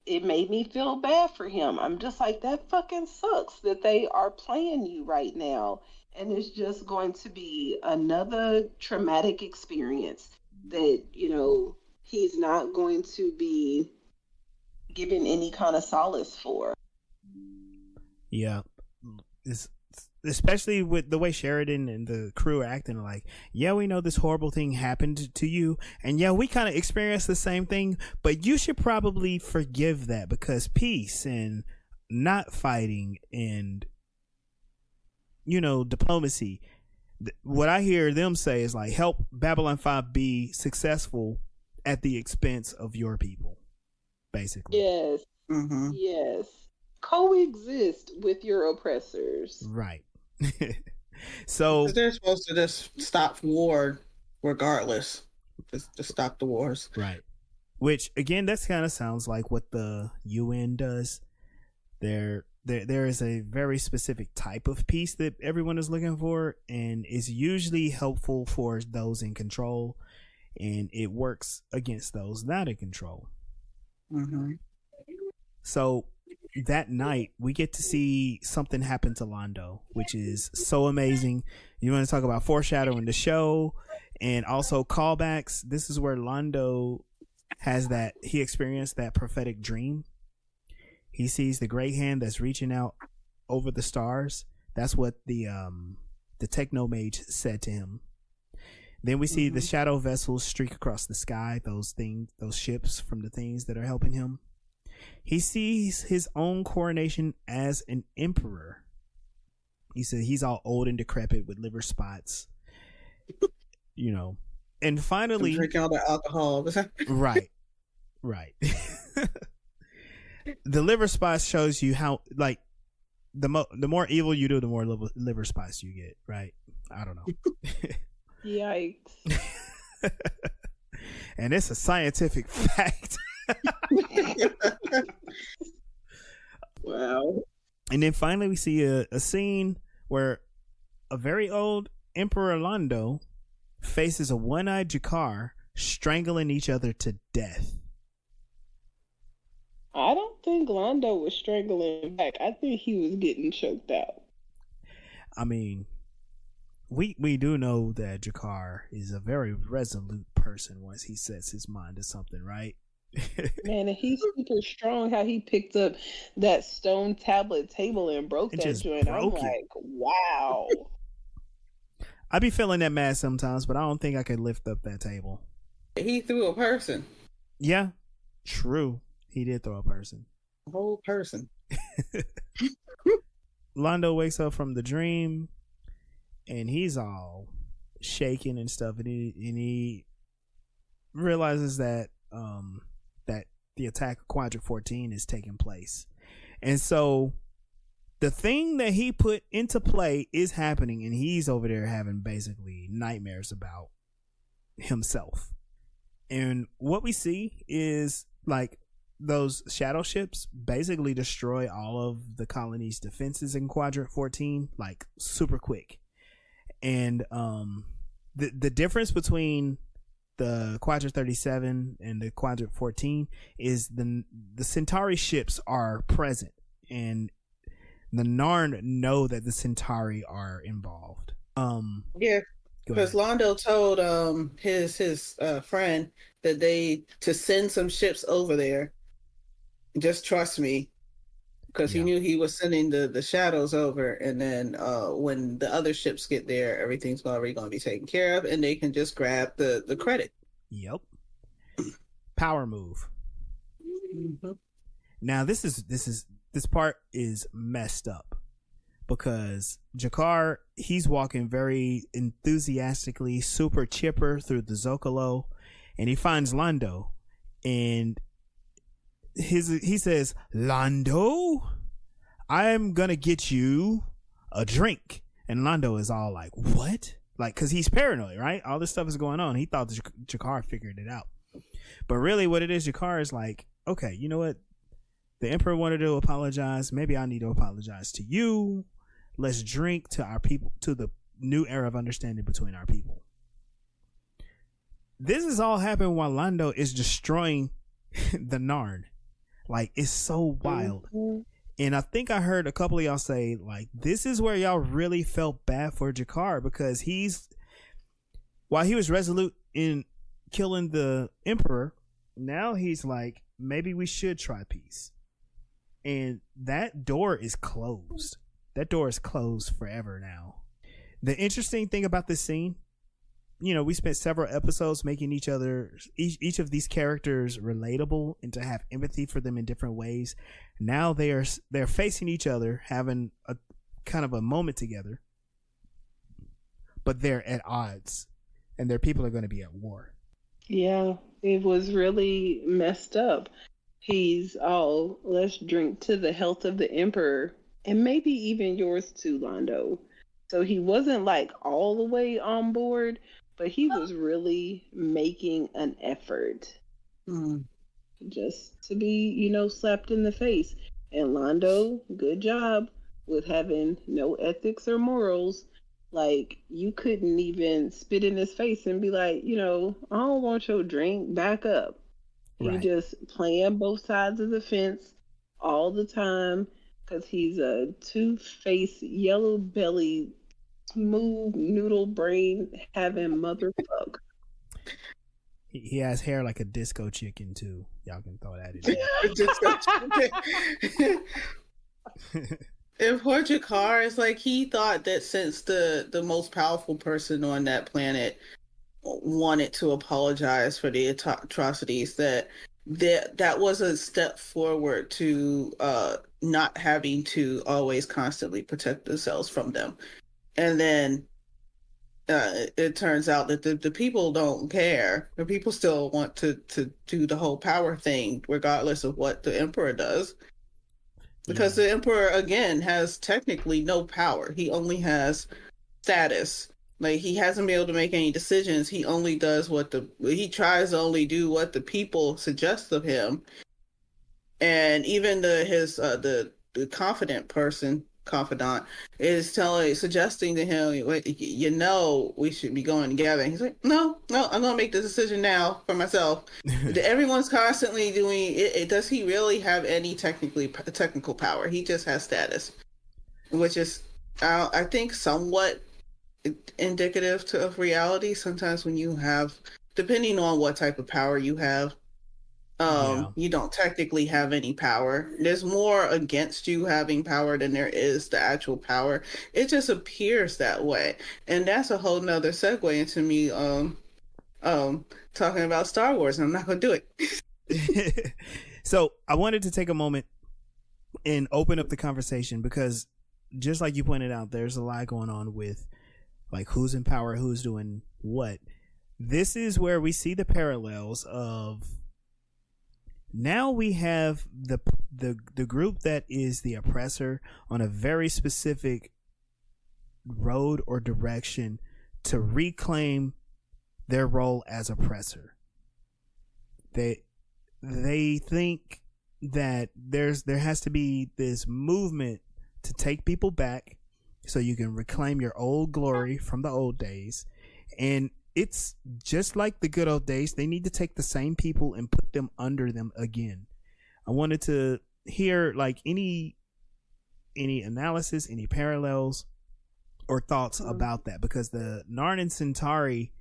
it made me feel bad for him. I'm just like, that fucking sucks that they are playing you right now. And it's just going to be another traumatic experience that, he's not going to be given any kind of solace for. Yeah. Especially with the way Sheridan and the crew are acting, like, yeah, we know this horrible thing happened to you, and yeah, we kind of experienced the same thing, but you should probably forgive that, because peace and not fighting and, diplomacy, what I hear them say is like, help Babylon 5 be successful at the expense of your people, basically. Yes. Mm-hmm. Yes. Coexist with your oppressors. Right. So they're supposed to just stop war regardless, just to stop the wars, right? Which again, that kind of sounds like what the UN does. There is a very specific type of peace that everyone is looking for, and is usually helpful for those in control, and it works against those not in control. Mm-hmm. So that night we get to see something happen to Londo, which is so amazing. You want to talk about foreshadowing the show and also callbacks? This is where Londo he experienced that prophetic dream. He sees the great hand that's reaching out over the stars. That's what the techno mage said to him. Then we see the shadow vessels streak across the sky, those ships from the things that are helping him. He sees his own coronation as an emperor. He said he's all old and decrepit with liver spots, and finally drinking all the alcohol. right. The liver spots shows you how, like, the more evil you do, the more liver spots you get, right? I don't know. Yikes. And it's a scientific fact. Wow. And then finally we see a scene where a very old Emperor Londo faces a one-eyed Jakar strangling each other to death. I don't think Londo was strangling back. I think he was getting choked out. I mean, we do know that Jakar is a very resolute person once he sets his mind to something, right? Man, and he's super strong. How he picked up that stone tablet table and broke that joint. I'm like, wow. I be feeling that mad sometimes, but I don't think I could lift up that table. He threw a person. Yeah, true. He did throw a person. A whole person. Londo wakes up from the dream, and he's all shaking and stuff, and he realizes that that the attack of Quadrant 14 is taking place. And so the thing that he put into play is happening, and he's over there having basically nightmares about himself. And what we see is, like, those shadow ships basically destroy all of the colony's defenses in Quadrant 14, like, super quick. And the difference between the Quadrant 37 and the Quadrant 14 is the Centauri ships are present, and the Narn know that the Centauri are involved. Yeah, because Londo told his friend that to send some ships over there. Just trust me, because he knew he was sending the shadows over, and then when the other ships get there, everything's already going to be taken care of, and they can just grab the credit. Yep. Power move. Mhm. Now this part is messed up because Jakar, he's walking very enthusiastically, super chipper through the Zocalo, and he finds Londo, and he says, "Londo, I'm gonna get you a drink." And Londo is all like, "What?" Like, cause he's paranoid, right? All this stuff is going on. He thought Jakar figured it out, but really, what it is, Jakar is like, "Okay, you know what? The Emperor wanted to apologize. Maybe I need to apologize to you. Let's drink to our people, to the new era of understanding between our people." This is all happening while Londo is destroying the Narn. Like, it's so wild. And I think I heard a couple of y'all say, like, this is where y'all really felt bad for Jakar, because while he was resolute in killing the Emperor, now he's like, maybe we should try peace. And that door is closed. That door is closed forever now. The interesting thing about this scene, you know, we spent several episodes making each of these characters relatable and to have empathy for them in different ways. Now they're facing each other, having a kind of a moment together, but they're at odds, and their people are going to be at war. Yeah, it was really messed up. He's all, let's drink to the health of the Emperor, and maybe even yours too, Londo. So he wasn't like all the way on board, but he was really making an effort just to be, slapped in the face. And Londo, good job with having no ethics or morals. Like, you couldn't even spit in his face and be like, I don't want your drink, back up. He just playing both sides of the fence all the time because he's a two-faced, yellow-bellied, smooth noodle brain having motherfucker. He has hair like a disco chicken too. Y'all can throw that in. If Jakar is like, he thought that since the most powerful person on that planet wanted to apologize for the atrocities, that was a step forward to not having to always constantly protect themselves from them. And then it turns out that the people don't care. The people still want to do the whole power thing, regardless of what the Emperor does. Because the Emperor, again, has technically no power. He only has status. Like, he hasn't been able to make any decisions. He only does he tries to only do what the people suggest of him. And even the confidant is suggesting to him, we should be going together. And he's like, no, I'm gonna make the decision now for myself. Everyone's constantly doing it. Does he really have any technical power? He just has status, which is I think somewhat indicative of reality. Sometimes when you have, depending on what type of power you have, you don't technically have any power. There's more against you having power than there is the actual power. It just appears that way. And that's a whole nother segue into me talking about Star Wars, and I'm not gonna do it. So I wanted to take a moment and open up the conversation, because just like you pointed out, there's a lot going on with like who's in power, who's doing what. This is where we see the parallels of, now we have the group that is the oppressor on a very specific road or direction to reclaim their role as oppressor. They think that there has to be this movement to take people back so you can reclaim your old glory from the old days. And it's just like the good old days. They need to take the same people and put them under them again. I wanted to hear like any analysis, any parallels or thoughts about that, because the Narn and Centauri,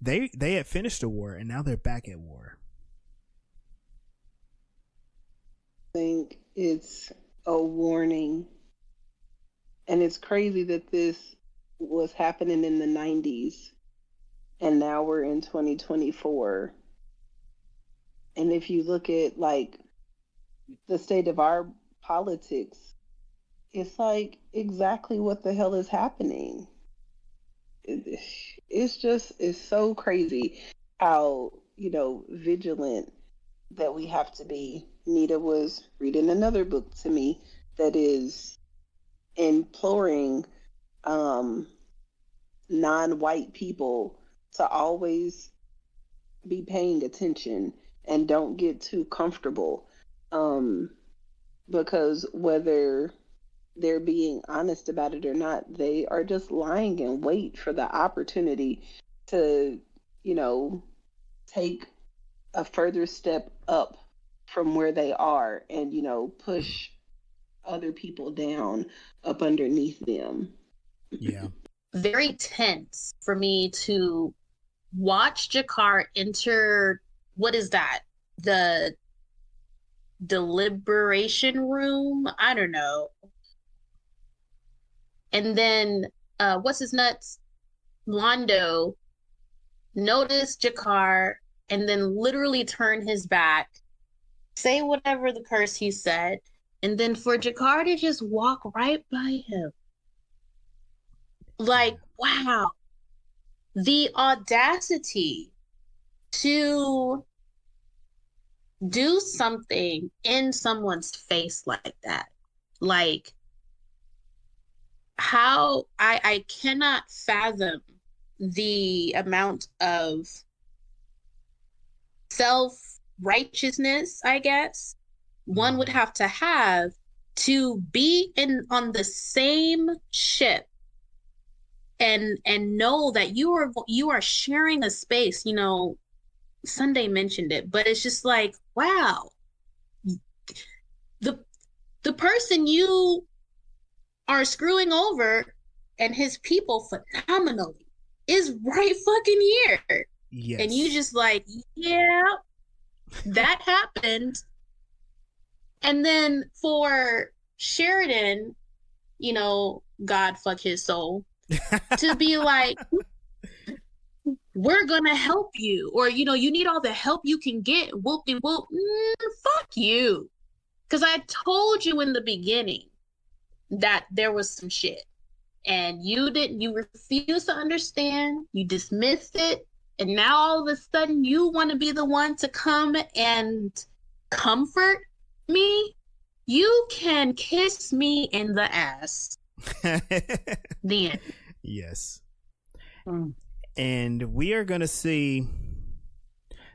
they had finished a war and now they're back at war. I think it's a warning, and it's crazy that this was happening in the 90s. and now we're in 2024. And if you look at like the state of our politics, it's like exactly what the hell is happening. It's so crazy how, vigilant that we have to be. Nita was reading another book to me that is imploring non-white people to always be paying attention and don't get too comfortable, because whether they're being honest about it or not, they are just lying in wait for the opportunity to, take a further step up from where they are and, push other people down up underneath them. Yeah. Very tense for me to watch Jakar enter, what is that? The deliberation room? I don't know. And then, what's his nuts? Londo notice Jakar and then literally turn his back, say whatever the curse he said, and then for Jakar to just walk right by him. Like, wow. The audacity to do something in someone's face like that. Like, how I cannot fathom the amount of self-righteousness, I guess, one would have to be on the same ship and know that you are sharing a space. Sunday mentioned it, but it's just like, wow, the person you are screwing over and his people phenomenally is right fucking here. Yes. And you just like, yeah, that happened. And then for Sheridan, God fuck his soul, to be like, we're gonna help you, or you need all the help you can get. Whoop-de-whoop. Fuck you, because I told you in the beginning that there was some shit, and you refused to understand. You dismissed it, and now all of a sudden you want to be the one to come and comfort me. You can kiss me in the ass. The end. Yes. And we are going to see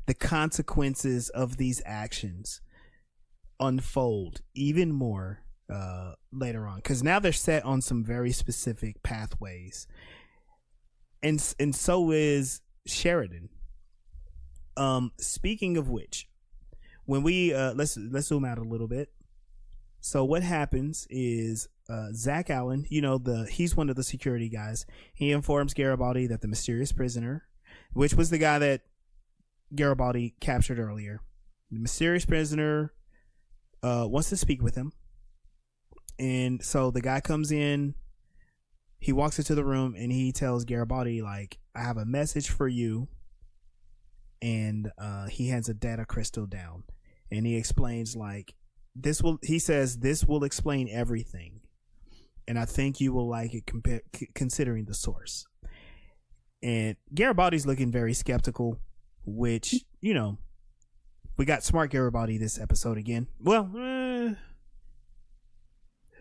the consequences of these actions unfold even more later on, because now they're set on some very specific pathways, and so is Sheridan. Speaking of which, when we let's zoom out a little bit. So what happens is Zach Allen, he's one of the security guys. He informs Garibaldi that the mysterious prisoner, which was the guy that Garibaldi captured earlier, the mysterious prisoner wants to speak with him. And so the guy comes in, he walks into the room, and he tells Garibaldi, like, I have a message for you. And he hands a data crystal down, and he explains, like, he says this will explain everything, and I think you will like it considering the source. And Garibaldi's looking very skeptical, which, we got smart Garibaldi this episode again. Well,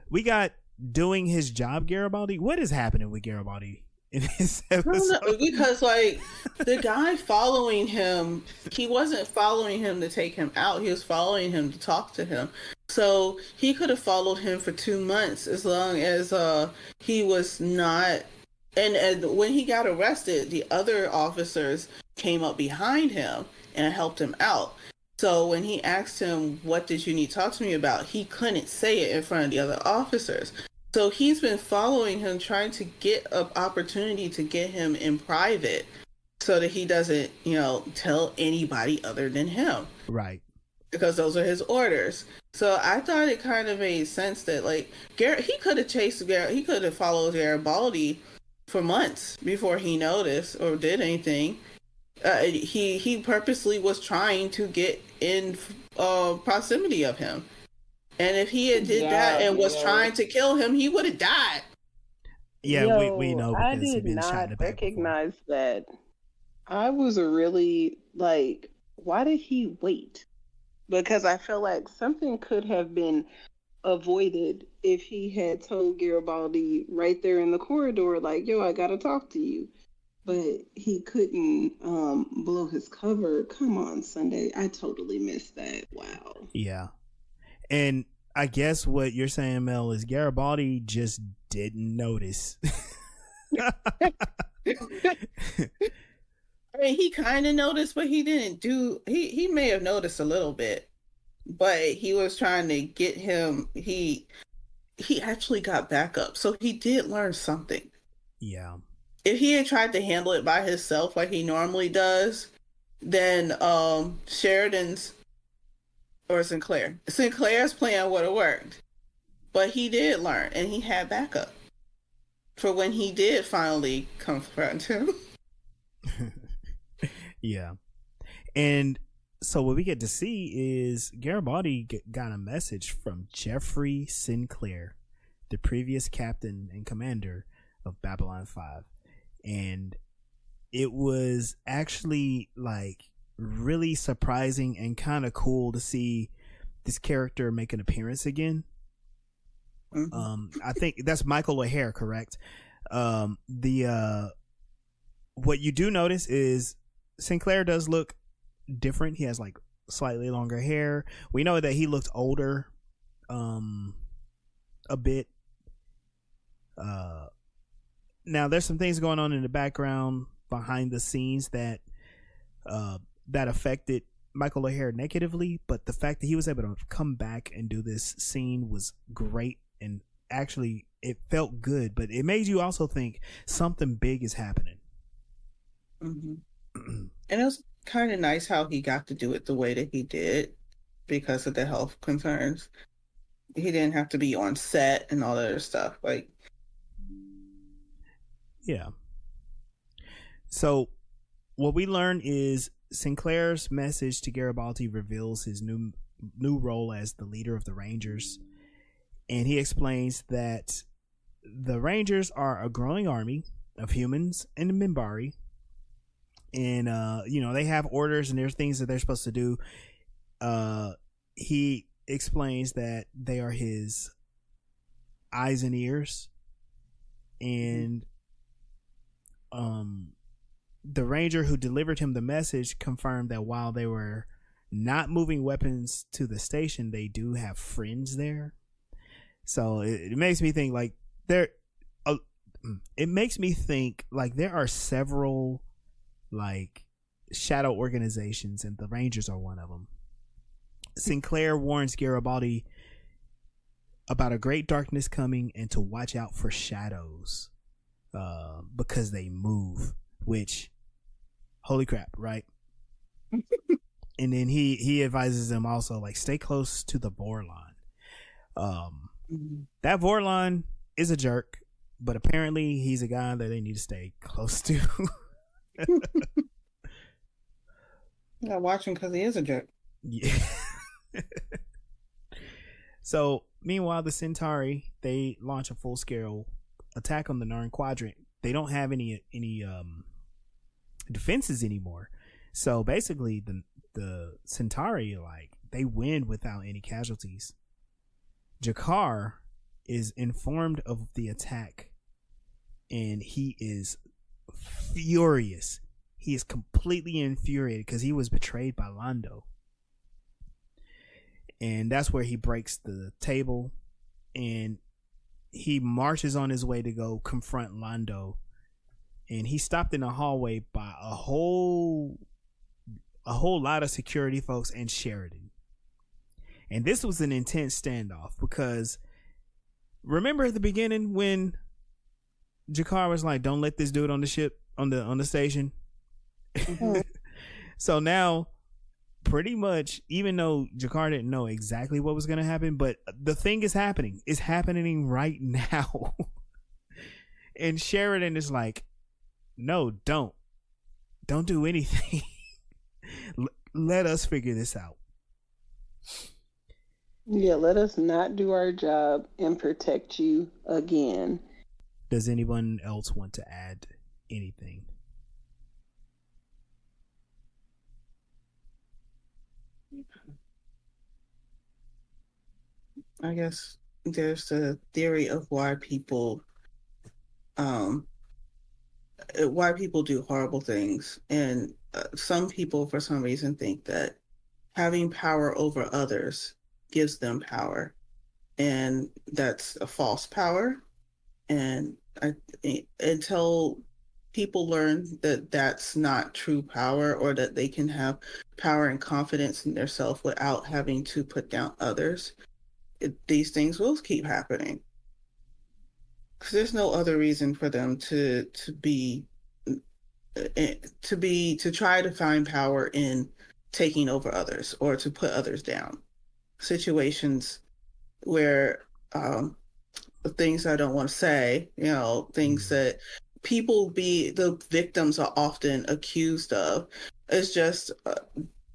we got doing his job Garibaldi. What is happening with Garibaldi in this episode? I don't know, because like the guy following him, he wasn't following him to take him out. He was following him to talk to him. So he could have followed him for 2 months as long as he was not. And when he got arrested, the other officers came up behind him and helped him out. So when he asked him, what did you need to talk to me about? He couldn't say it in front of the other officers. So he's been following him, trying to get an opportunity to get him in private so that he doesn't, tell anybody other than him. Right. Because those are his orders. So I thought it kind of made sense that, like, he could have followed Garibaldi for months before he noticed or did anything. He purposely was trying to get in proximity of him, and if he had did that and was trying to kill him, he would have died. Yeah, we know because I did been shot in not the back recognize that. I was really like, why did he wait? Because I feel like something could have been avoided if he had told Garibaldi right there in the corridor, like, yo, I gotta talk to you. But he couldn't blow his cover. Come on, Sunday. I totally missed that. Wow. Yeah. And I guess what you're saying, Mel, is Garibaldi just didn't notice. I mean, he kind of noticed, but he didn't do. He may have noticed a little bit, but he was trying to get him. He actually got backup, so he did learn something. Yeah. If he had tried to handle it by himself like he normally does, then Sheridan's or Sinclair's plan would have worked. But he did learn, and he had backup for when he did finally confront him. Yeah. And so what we get to see is Garibaldi got a message from Jeffrey Sinclair, the previous captain and commander of Babylon 5. And it was actually like really surprising and kind of cool to see this character make an appearance again. Mm-hmm. I think that's Michael O'Hare, correct? What you do notice is Sinclair does look different. He has like slightly longer hair. We know that he looked older a bit. Now there's some things going on in the background behind the scenes that affected Michael O'Hare negatively, but the fact that he was able to come back and do this scene was great, and actually it felt good, but it made you also think something big is happening. Mm-hmm. And it was kind of nice how he got to do it the way that he did because of the health concerns. He didn't have to be on set and all that other stuff. Like, yeah. So what we learn is Sinclair's message to Garibaldi reveals his new role as the leader of the Rangers, and he explains that the Rangers are a growing army of humans and Minbari, and they have orders and there's things that they're supposed to do. He explains that they are his eyes and ears, and the ranger who delivered him the message confirmed that while they were not moving weapons to the station, they do have friends there. So it makes me think like there are several like shadow organizations, and the Rangers are one of them. Sinclair warns Garibaldi about a great darkness coming and to watch out for shadows because they move, which holy crap, right? And then he advises them also like stay close to the Vorlon. That Vorlon is a jerk, but apparently he's a guy that they need to stay close to. Yeah, watch him because he is a jerk. Yeah. So meanwhile, the Centauri, they launch a full scale attack on the Narn quadrant. They don't have any defenses anymore. So basically the Centauri, like, they win without any casualties. Jakar is informed of the attack and he is furious. He is completely infuriated because he was betrayed by Londo. And that's where he breaks the table and he marches on his way to go confront Londo. And he stopped in the hallway by a whole lot of security folks and Sheridan. And this was an intense standoff because remember at the beginning when Jakar was like, don't let this dude on the ship, on the station. So now pretty much, even though Jakar didn't know exactly what was going to happen, but the thing is happening. It's happening right now. And Sheridan is like, no, don't do anything. Let us figure this out. Yeah, let us not do our job and protect you again. Does anyone else want to add anything? I guess there's the theory of why people do horrible things, and some people for some reason think that having power over others gives them power, and that's a false power. And until people learn that that's not true power, or that they can have power and confidence in themselves without having to put down others, these things will keep happening. Because there's no other reason for them to try to find power in taking over others or to put others down. Situations where things I don't want to say, things that the victims are often accused of, is just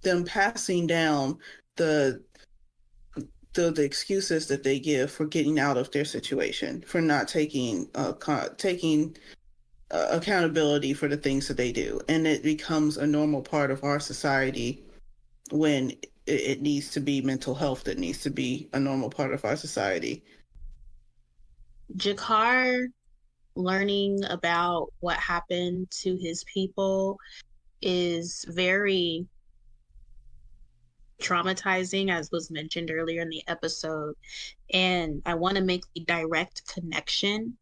them passing down the excuses that they give for getting out of their situation, for not taking accountability for the things that they do. And it becomes a normal part of our society when it needs to be mental health that needs to be a normal part of our society. Jakar learning about what happened to his people is very traumatizing, as was mentioned earlier in the episode. And I want to make the direct connection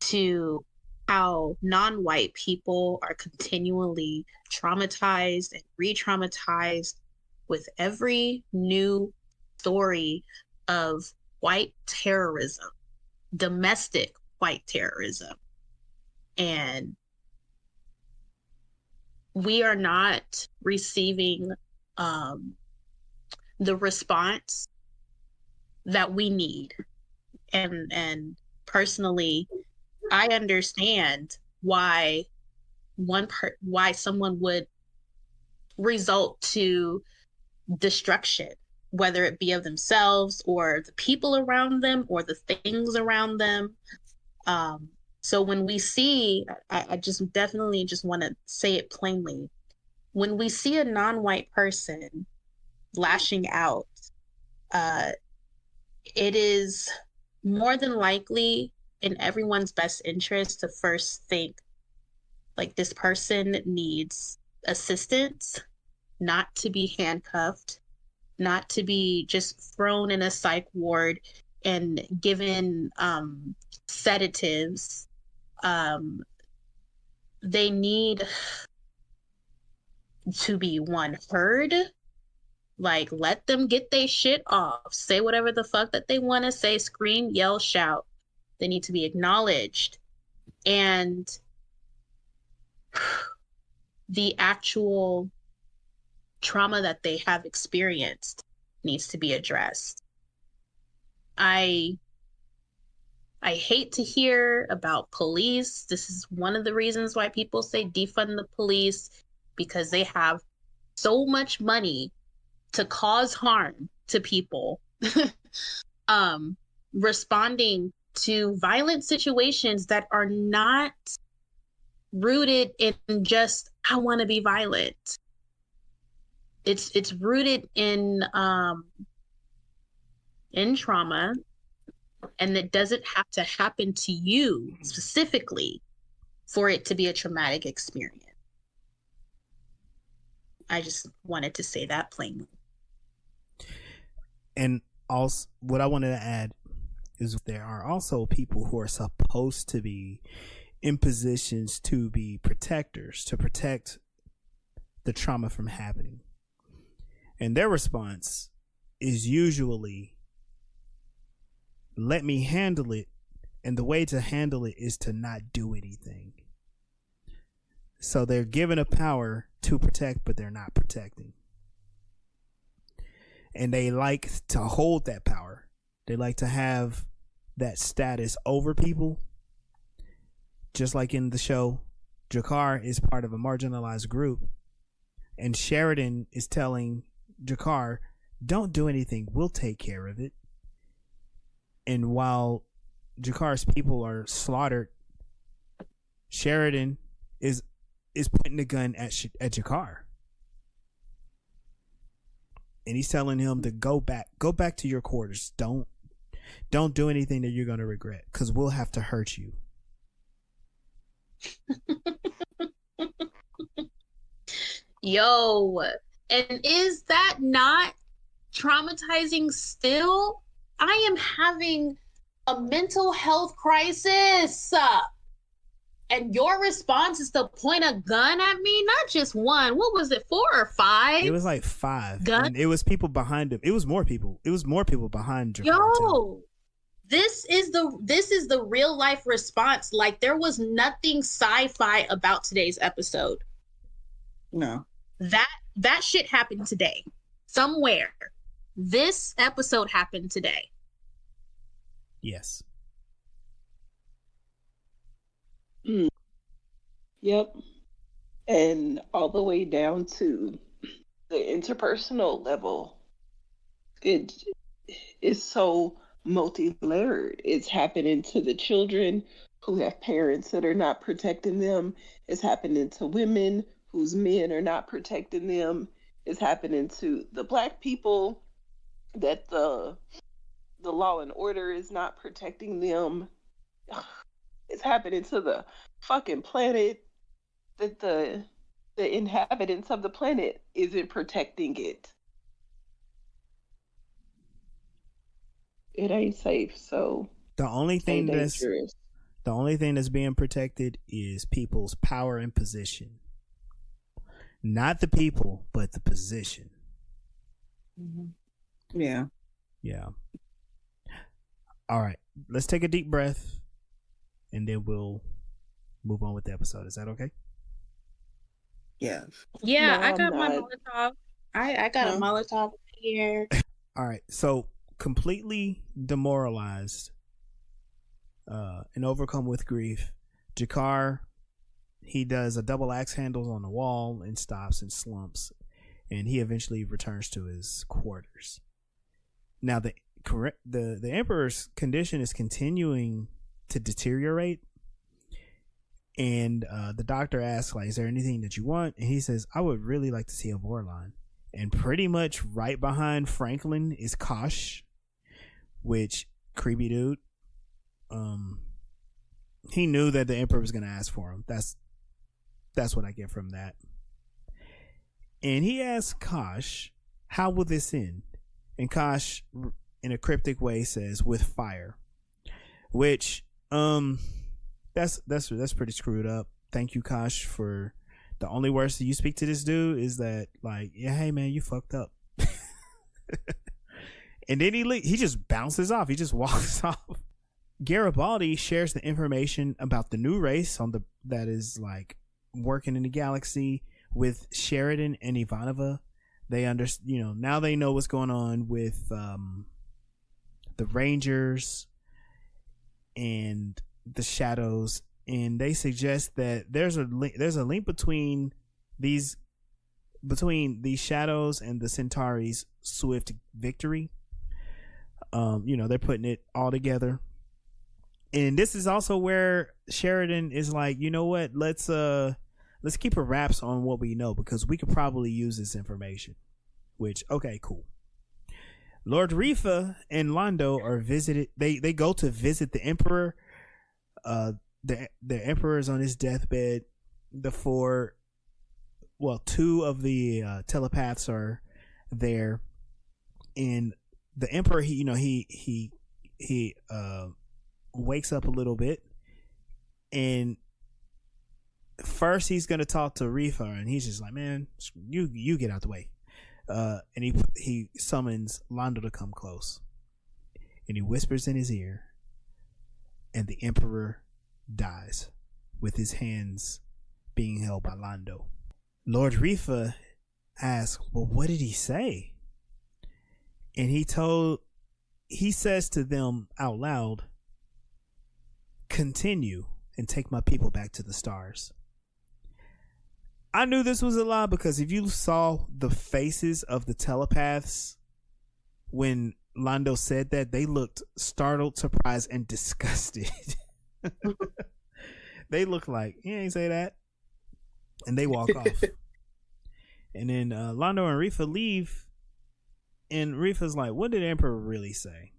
to how non-white people are continually traumatized and re-traumatized with every new story of white terrorism, domestic white terrorism. And we are not receiving the response that we need. And personally, I understand why someone would result to destruction, whether it be of themselves or the people around them or the things around them. So when we see, I just definitely just want to say it plainly, when we see a non-white person lashing out, it is more than likely in everyone's best interest to first think, like, this person needs assistance, not to be handcuffed, not to be just thrown in a psych ward and given sedatives. They need to be heard. Like, let them get their shit off, say whatever the fuck that they want to say, scream, yell, shout. They need to be acknowledged, and the actual trauma that they have experienced needs to be addressed. I hate to hear about police. This is one of the reasons why people say defund the police, because they have so much money to cause harm to people. Responding to violent situations that are not rooted in just, I want to be violent. It's rooted in trauma, and it doesn't have to happen to you specifically for it to be a traumatic experience. I just wanted to say that plainly. And also, what I wanted to add is there are also people who are supposed to be in positions to be protectors, to protect the trauma from happening. And their response is usually, let me handle it. And the way to handle it is to not do anything. So they're given a power to protect, but they're not protecting. And they like to hold that power. They like to have that status over people. just like in the show, Jakar is part of a marginalized group, and Sheridan is telling Jakar, don't do anything, we'll take care of it. And while Jakar's people are slaughtered, Sheridan is putting the gun at Jakar, and he's telling him to go back to your quarters. Don't do anything that you're going to regret, because we'll have to hurt you. Yo, and is that not traumatizing still? I am having a mental health crisis. And your response is to point a gun at me? Not just one. What was it, 4 or 5? It was like 5. Gun? And it was people behind him. It was more people. It was more people behind Jakar. Yo, this is the real life response. Like, there was nothing sci-fi about today's episode. No. That shit happened today. Somewhere. This episode happened today. Yes. Yep. And all the way down to the interpersonal level, it is so multi-layered. It's happening to the children who have parents that are not protecting them. It's happening to women whose men are not protecting them. It's happening to the Black people that the law and order is not protecting them. It's happening to the fucking planet that the inhabitants of the planet isn't protecting it. It ain't safe, so the only thing dangerous. that's being protected is people's power and position. Not the people, but the position. Yeah. Yeah. All right. Let's take a deep breath, and then we'll move on with the episode. Is that okay? Yeah. Yeah, No, I I'm got my not. Molotov. I got a Molotov here. All right. So, completely demoralized and overcome with grief, Jakar, he does a double axe handles on the wall and stops and slumps, and he eventually returns to his quarters. Now, the Emperor's condition is continuing to deteriorate, and the doctor asks, like, is there anything that you want? And he says, I would really like to see a Vorlon. And pretty much right behind Franklin is Kosh, which, creepy dude. He knew that the Emperor was going to ask for him. That's what I get from that. And he asks Kosh, how will this end? And Kosh, in a cryptic way, says, with fire. Which, that's pretty screwed up. Thank you, Kosh, for the only words that you speak to this dude is that, like, yeah, hey man, you fucked up. And then he just bounces off. He just walks off. Garibaldi shares the information about the new race that is like working in the galaxy with Sheridan and Ivanova. They now they know what's going on with the Rangers and the Shadows, and they suggest that there's a link between these Shadows and the Centauri's swift victory. They're putting it all together. And this is also where Sheridan is like, you know what? Let's keep a wraps on what we know, because we could probably use this information. Which, okay, cool. Lord Refa and Londo are visited. They go to visit the Emperor. The Emperor is on his deathbed. Two of the telepaths are there, and the Emperor, he wakes up a little bit, and first he's gonna talk to Refa, and he's just like, man, you get out the way. And he summons Londo to come close, and he whispers in his ear, and the Emperor dies with his hands being held by Londo. Lord Refa asks, well, what did he say? And he says to them out loud, continue. and take my people back to the stars. I knew this was a lie because if you saw the faces of the telepaths when Londo said that, they looked startled, surprised, and disgusted. They look like, he ain't say that. And they walk off. And then Londo and Refa leave. And Refa's like, what did the Emperor really say?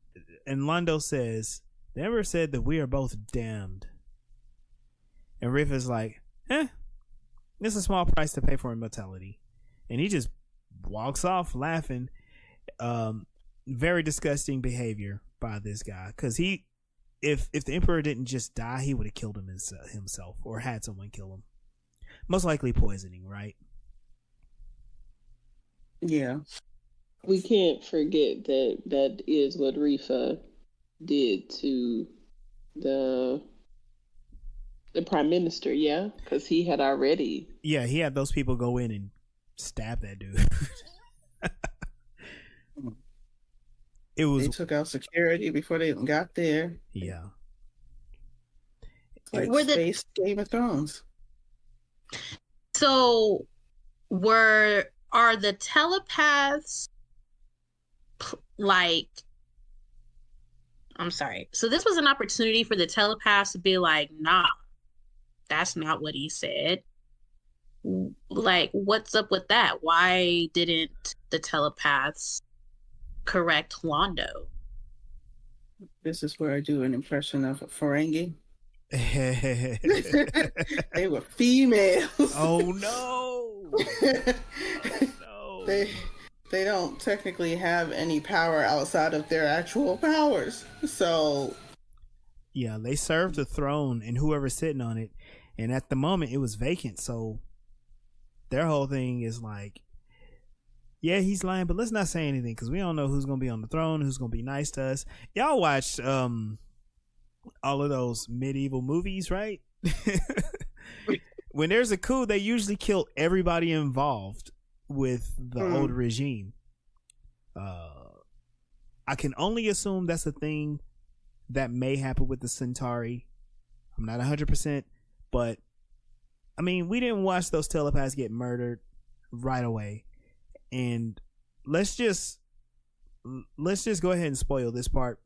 And Londo says, the Emperor said that we are both damned. And Refa's like, it's a small price to pay for immortality. And he just walks off laughing. Very disgusting behavior by this guy. Because if the Emperor didn't just die, he would have killed him himself or had someone kill him. Most likely poisoning, right? Yeah. We can't forget that is what Refa did to the prime minister, yeah? Because he had already... Yeah, he had those people go in and stab that dude. They took out security before they even got there. Yeah. Like space Game of Thrones. So, are the telepaths like? I'm sorry. So this was an opportunity for the telepaths to be like, nah, that's not what he said. Like, what's up with that? Why didn't the telepaths correct Londo? This is where I do an impression of a Ferengi. They were females. Oh no! No. They don't technically have any power outside of their actual powers. So yeah, they served the throne and whoever's sitting on it, and at the moment it was vacant. So their whole thing is like, yeah, he's lying, but let's not say anything because we don't know who's gonna be on the throne, who's gonna be nice to us. Y'all watched all of those medieval movies, right? When there's a coup, they usually kill everybody involved with the old regime. I can only assume that's a thing that may happen with the Centauri. I'm not 100%, but I mean, we didn't watch those telepaths get murdered right away. And let's just go ahead and spoil this part.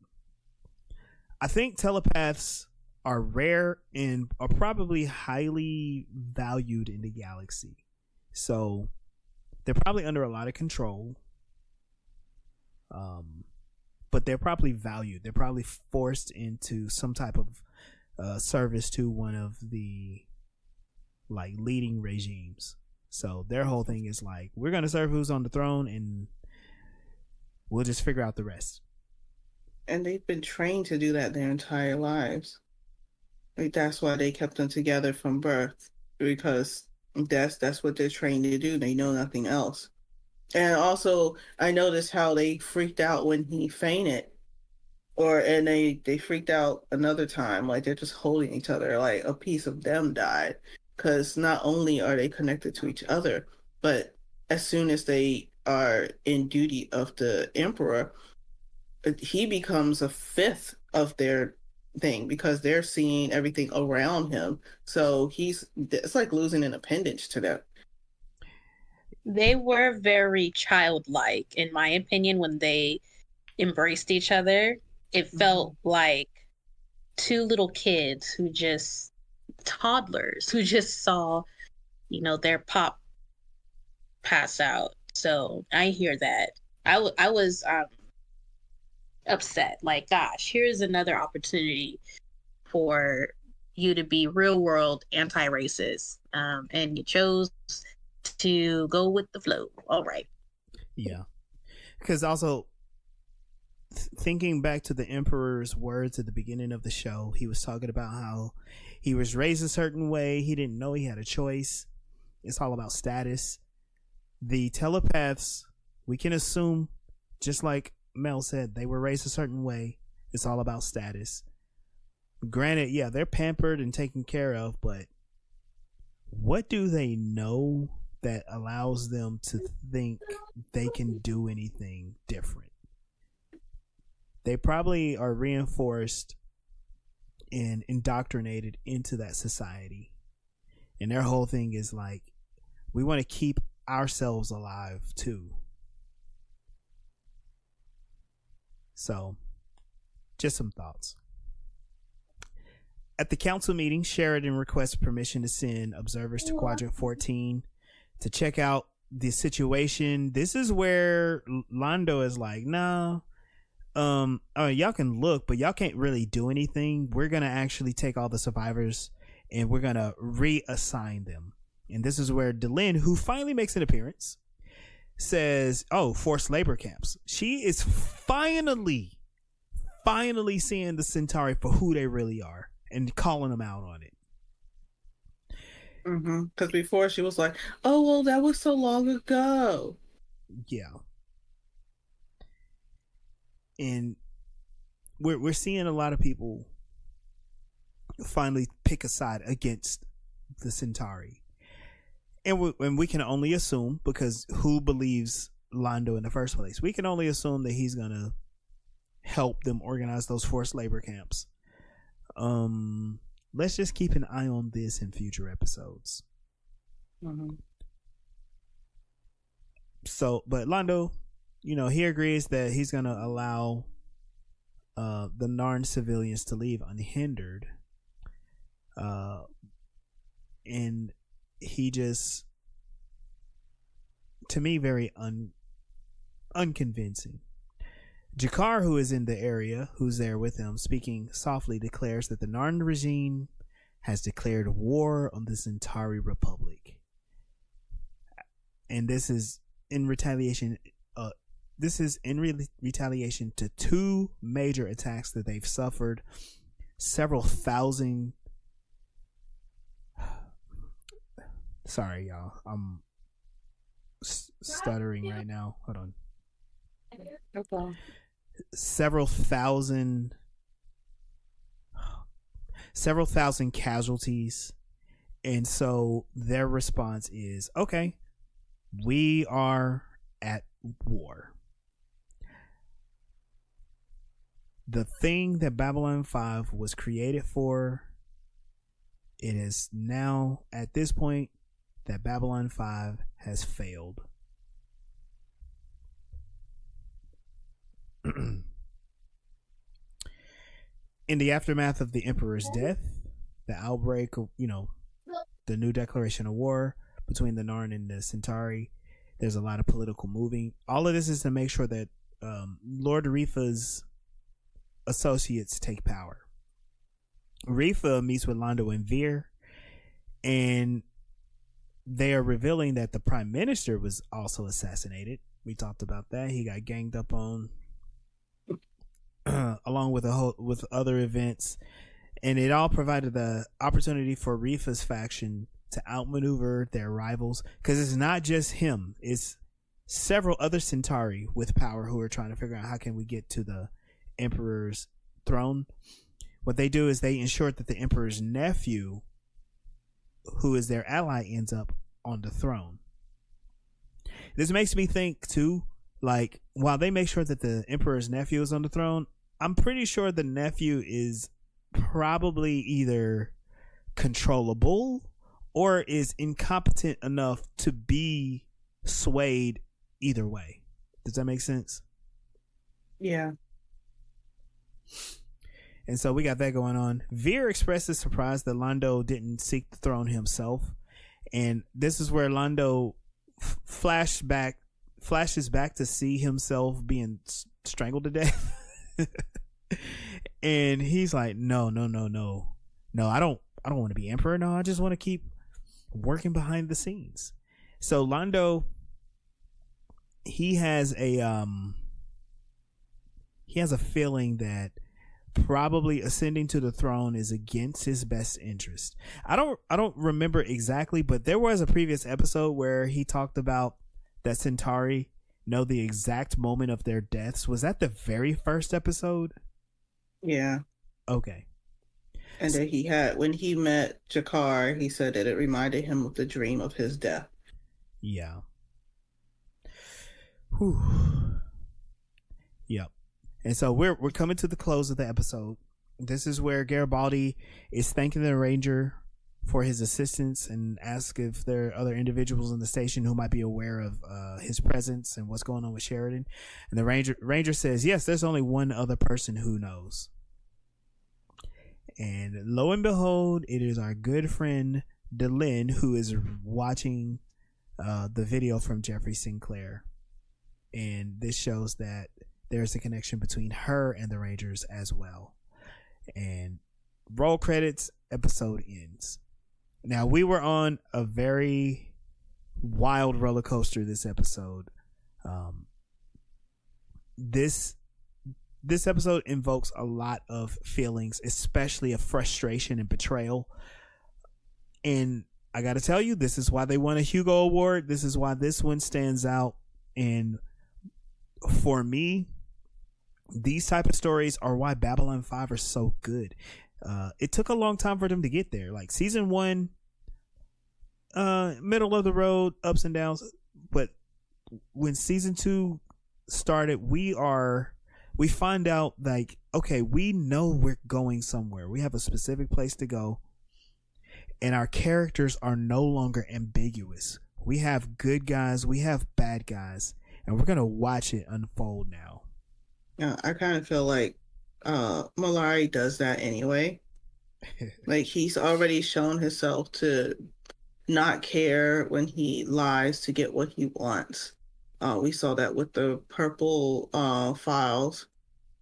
I think telepaths are rare and are probably highly valued in the galaxy. So they're probably under a lot of control. But they're probably valued. They're probably forced into some type of service to one of the like leading regimes. So their whole thing is like, we're going to serve who's on the throne and we'll just figure out the rest. And they've been trained to do that their entire lives. Like that's why they kept them together from birth, because that's what they're trained to do. They know nothing else. And also, I noticed how they freaked out when he fainted, and they freaked out another time. Like they're just holding each other, like a piece of them died. Because not only are they connected to each other, but as soon as they are in duty of the Emperor, he becomes a fifth of their thing because they're seeing everything around him. So it's like losing an appendage to them. They were very childlike, in my opinion, when they embraced each other. It felt like two little kids toddlers who just saw, their pop pass out. So I hear that. I was upset. Like, gosh, here's another opportunity for you to be real world anti-racist, and you chose to go with the flow. All right. Yeah, because also thinking back to the Emperor's words at the beginning of the show, he was talking about how he was raised a certain way. He didn't know he had a choice. It's all about status. The telepaths, we can assume, just like Mel said, they were raised a certain way. It's all about status. Granted, yeah, they're pampered and taken care of, but what do they know that allows them to think they can do anything different? They probably are reinforced and indoctrinated into that society. And their whole thing is like, we want to keep ourselves alive too. So, just some thoughts. At the council meeting, Sheridan requests permission to send observers to Quadrant 14 to check out the situation. This is where Londo is like, no, y'all can look, but y'all can't really do anything. We're going to actually take all the survivors and we're going to reassign them. And this is where Delin, who finally makes an appearance, says, oh, forced labor camps. She is finally seeing the Centauri for who they really are and calling them out on it. Because before she was like, oh, well, that was so long ago. Yeah. And we're seeing a lot of people finally pick a side against the Centauri. And we can only assume, because who believes Londo in the first place? We can only assume that he's going to help them organize those forced labor camps. Let's just keep an eye on this in future episodes. So, but Londo, he agrees that he's going to allow the Narn civilians to leave unhindered. And he just, to me, very unconvincing. Jakar, who is in the area, who's there with him, speaking softly, declares that the Narn regime has declared war on the Centauri Republic. And this is in retaliation. Retaliation to two major attacks that they've suffered. Several thousand. Sorry, y'all. I'm stuttering right now. Hold on. Okay. Several thousand casualties. And so their response is, okay, we are at war. The thing that Babylon 5 was created for, it is now at this point that Babylon 5 has failed. In the aftermath of the Emperor's death, the outbreak of, the new declaration of war between the Narn and the Centauri, there's a lot of political moving. All of this is to make sure that Lord Refa's associates take power. Refa meets with Londo and Veer, and they are revealing that the Prime Minister was also assassinated. We talked about that. He got ganged up on, along with other events, and it all provided the opportunity for Refa's faction to outmaneuver their rivals, because it's not just him, it's several other Centauri with power who are trying to figure out how can we get to the Emperor's throne. What they do is they ensure that the Emperor's nephew, who is their ally, ends up on the throne. This makes me think too, like, while they make sure that the Emperor's nephew is on the throne, I'm pretty sure the nephew is probably either controllable or is incompetent enough to be swayed either way. Does that make sense? Yeah. And so we got that going on. Veer expresses surprise that Londo didn't seek the throne himself. And this is where Londo flashes back to see himself being strangled to death. And he's like, no, I don't want to be emperor. No, I just want to keep working behind the scenes. So Londo, he has a feeling that probably ascending to the throne is against his best interest. I don't remember exactly, but there was a previous episode where he talked about that Centauri know the exact moment of their deaths. Was that the very first episode? Yeah. Okay. And that when he met Jakar, he said that it reminded him of the dream of his death. Yeah. Whew. Yep. And so we're coming to the close of the episode. This is where Garibaldi is thanking the Ranger for his assistance and ask if there are other individuals in the station who might be aware of his presence and what's going on with Sheridan. And the Ranger says, yes, there's only one other person who knows. And lo and behold, it is our good friend Delin who is watching the video from Jeffrey Sinclair. And this shows that there's a connection between her and the Rangers as well. And roll credits, episode ends. Now, we were on a very wild roller coaster this episode. This episode invokes a lot of feelings, especially of frustration and betrayal. And I got to tell you, this is why they won a Hugo Award. This is why this one stands out. And for me, these type of stories are why Babylon 5 are so good. It took a long time for them to get there. Like season 1, middle of the road, ups and downs. But when season 2 started, we find out like, okay, we know we're going somewhere. We have a specific place to go. And our characters are no longer ambiguous. We have good guys, we have bad guys, and we're going to watch it unfold now. Yeah, I kind of feel like Malari does that anyway. Like, he's already shown himself to not care when he lies to get what he wants. We saw that with the purple files,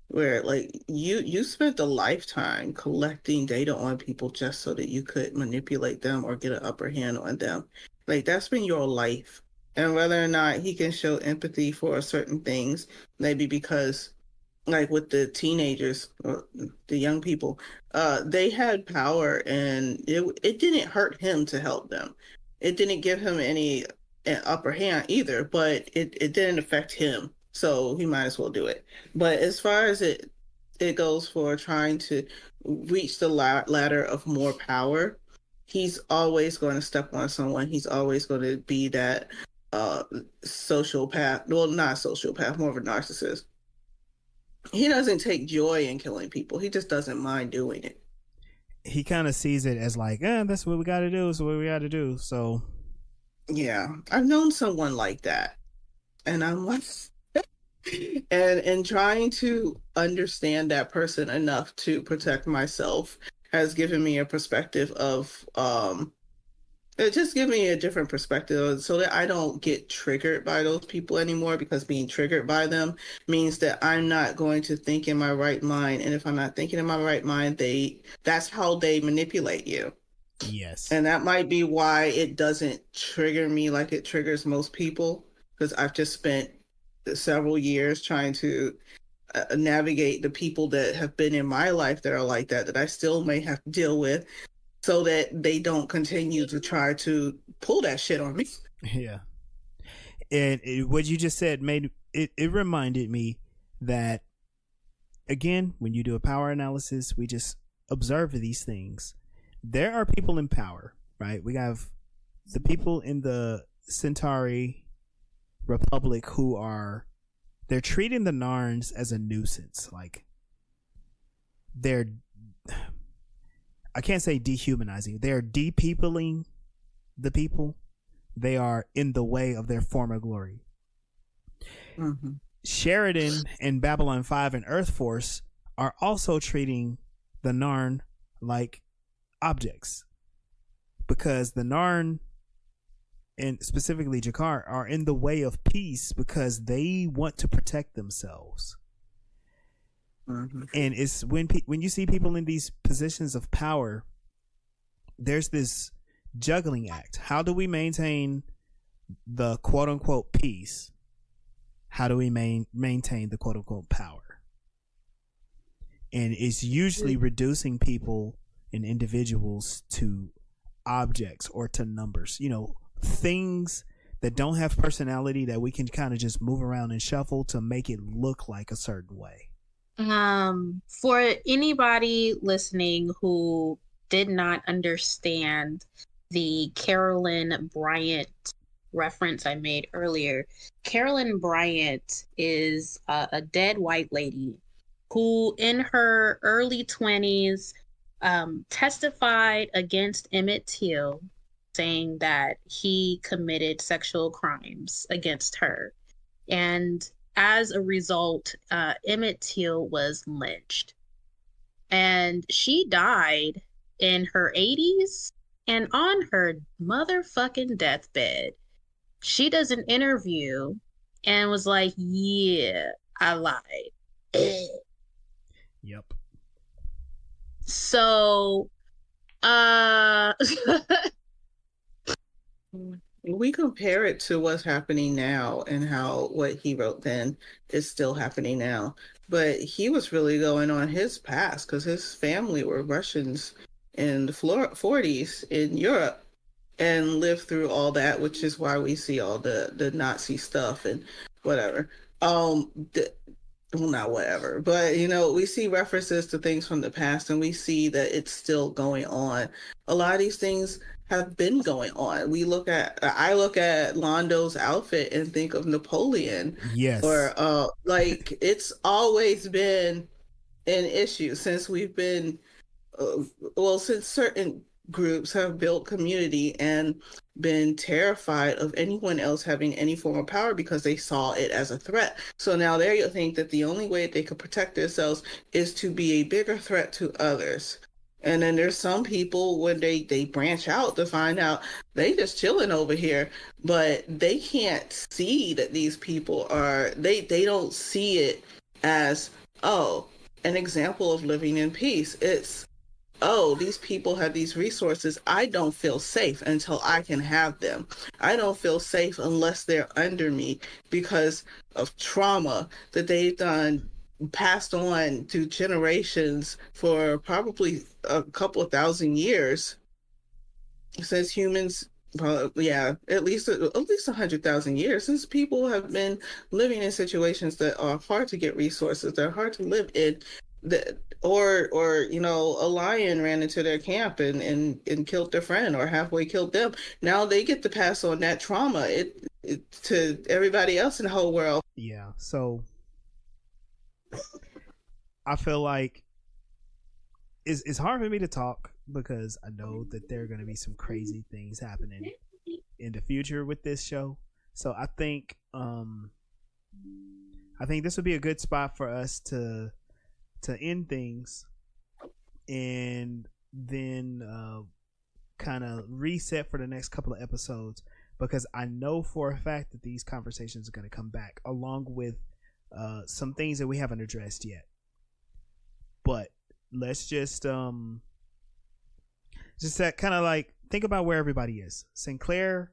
where like you spent a lifetime collecting data on people just so that you could manipulate them or get an upper hand on them. Like, that's been your life. And whether or not he can show empathy for certain things, maybe because like with the teenagers or the young people, they had power, and it didn't hurt him to help them. It didn't give him any upper hand either, but it didn't affect him, so he might as well do it. But as far as it goes for trying to reach the ladder of more power, he's always going to step on someone. He's always going to be that sociopath. Well, not sociopath, more of a narcissist. He doesn't take joy in killing people. He just doesn't mind doing it. He kind of sees it as like, that's what we got to do. It's what we got to do. So, yeah, I've known someone like that, and I'm like, and trying to understand that person enough to protect myself has given me a perspective of it just gives me a different perspective so that I don't get triggered by those people anymore, because being triggered by them means that I'm not going to think in my right mind. And if I'm not thinking in my right mind, that's how they manipulate you. Yes. And that might be why it doesn't trigger me like it triggers most people, because I've just spent several years trying to navigate the people that have been in my life that are like that I still may have to deal with, so that they don't continue to try to pull that shit on me. Yeah. And what you just said made it reminded me that, again, when you do a power analysis, we just observe these things. There are people in power, right? We have the people in the Centauri Republic who they're treating the Narns as a nuisance. Like, I can't say dehumanizing. They are depeopling the people. They are in the way of their former glory. Mm-hmm. Sheridan and Babylon 5 and Earth Force are also treating the Narn like objects, because the Narn, and specifically Jakar, are in the way of peace because they want to protect themselves. Mm-hmm. And it's when you see people in these positions of power, there's this juggling act. How do we maintain the quote unquote peace? How do we maintain the quote unquote power? And it's usually reducing people and individuals to objects or to numbers, things that don't have personality that we can kind of just move around and shuffle to make it look like a certain way. For anybody listening who did not understand the Carolyn Bryant reference I made earlier, Carolyn Bryant is a dead white lady who in her early 20s testified against Emmett Till, saying that he committed sexual crimes against her. And as a result, Emmett Till was lynched. And she died in her 80s, and on her motherfucking deathbed, she does an interview and was like, yeah, I lied. Yep. So, we compare it to what's happening now and how what he wrote then is still happening now. But he was really going on his past because his family were Russians in the 40s in Europe and lived through all that, which is why we see all the Nazi stuff and whatever. Well, not whatever, but we see references to things from the past and we see that it's still going on. A lot of these things have been going on. I look at Londo's outfit and think of Napoleon. Yes. Or like it's always been an issue since we've been since certain groups have built community and been terrified of anyone else having any form of power because they saw it as a threat. So now they think that the only way they could protect themselves is to be a bigger threat to others. And then there's some people when they branch out to find out they just chilling over here, but they can't see that these people are, they don't see it as, oh, an example of living in peace. It's, oh, these people have these resources. I don't feel safe until I can have them. I don't feel safe unless they're under me because of trauma that they've done, passed on to generations for probably a couple of thousand years since humans. At least 100,000 years since people have been living in situations that are hard to get resources, they're hard to live in. Or a lion ran into their camp and killed their friend or halfway killed them. Now they get to pass on that trauma to everybody else in the whole world. Yeah, so I feel like it's hard for me to talk because I know that there are going to be some crazy things happening in the future with this show. So I think this would be a good spot for us to end things and then kind of reset for the next couple of episodes, because I know for a fact that these conversations are going to come back along with some things that we haven't addressed yet. But let's just kind of like think about where everybody is. Sinclair,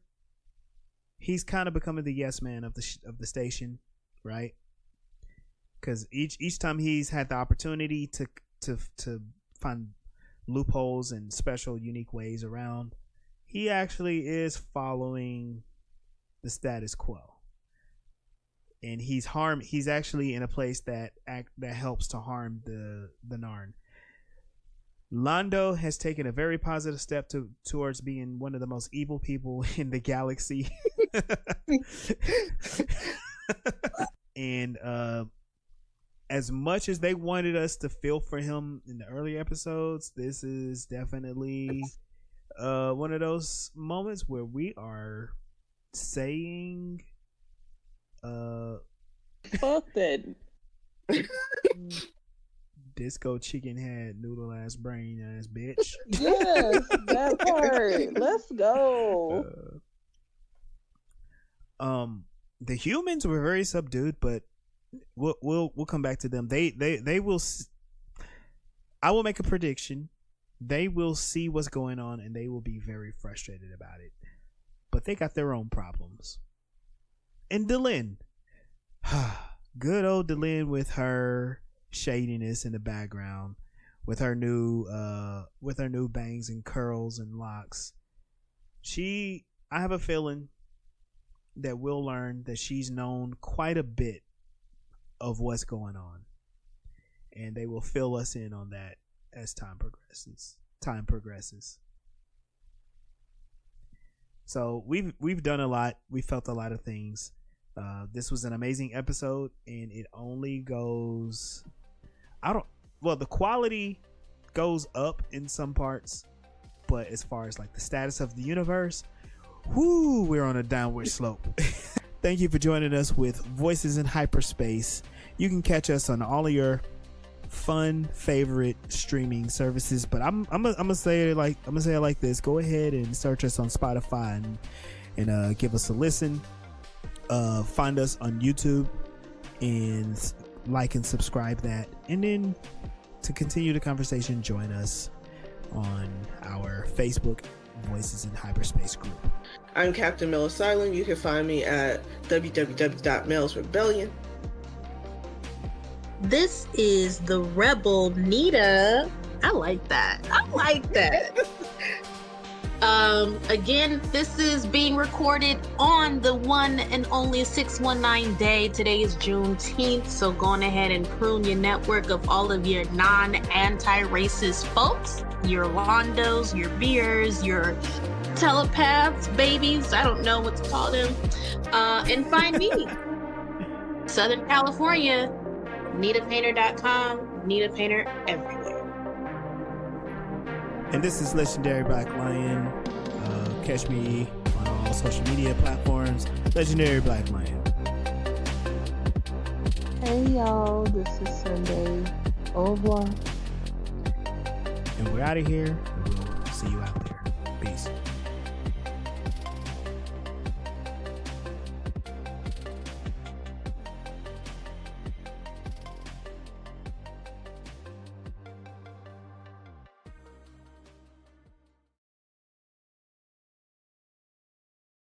he's kind of becoming the yes man of the station, right? Because each time he's had the opportunity to find loopholes and special unique ways around, he actually is following the status quo, and he's actually in a place that helps to harm the Narn. Londo has taken a very positive step towards being one of the most evil people in the galaxy. And as much as they wanted us to feel for him in the early episodes, this is definitely one of those moments where we are saying fuck that disco chicken head noodle ass brain ass bitch. Yes, that part. Let's go. The humans were very subdued, but we'll come back to them. They will. I will make a prediction. They will see what's going on and they will be very frustrated about it. But they got their own problems. And Delin, good old Delin with her shadiness in the background, with her new bangs and curls and locks. I have a feeling that we'll learn that she's known quite a bit of what's going on, and they will fill us in on that as time progresses. So we've done a lot. We felt a lot of things. This was an amazing episode, and it only goes the quality goes up in some parts, but as far as like the status of the universe, we're on a downward slope. Thank you for joining us with Voices in Hyperspace. You can catch us on all of your fun favorite streaming services, but I'm gonna say it like this. Go ahead and search us on Spotify and give us a listen. Find us on YouTube and like and subscribe that, and then to continue the conversation, join us on our Facebook Voices in Hyperspace group. I'm Captain Mel Asylum. You can find me at www.mailsrebellion. This is the Rebel Nita. I like that. Again, this is being recorded on the one and only 619 day. Today is Juneteenth, so go on ahead and prune your network of all of your non-anti-racist folks, your Londos, your beers, your telepaths, babies, I don't know what to call them, and find me. Southern California, NitaPainter.com, Nita Painter everywhere. And this is Legendary Black Lion. Catch me on all social media platforms. Legendary Black Lion. Hey y'all, this is Sunday. Au revoir. And we're out of here. We'll see you out there. Peace.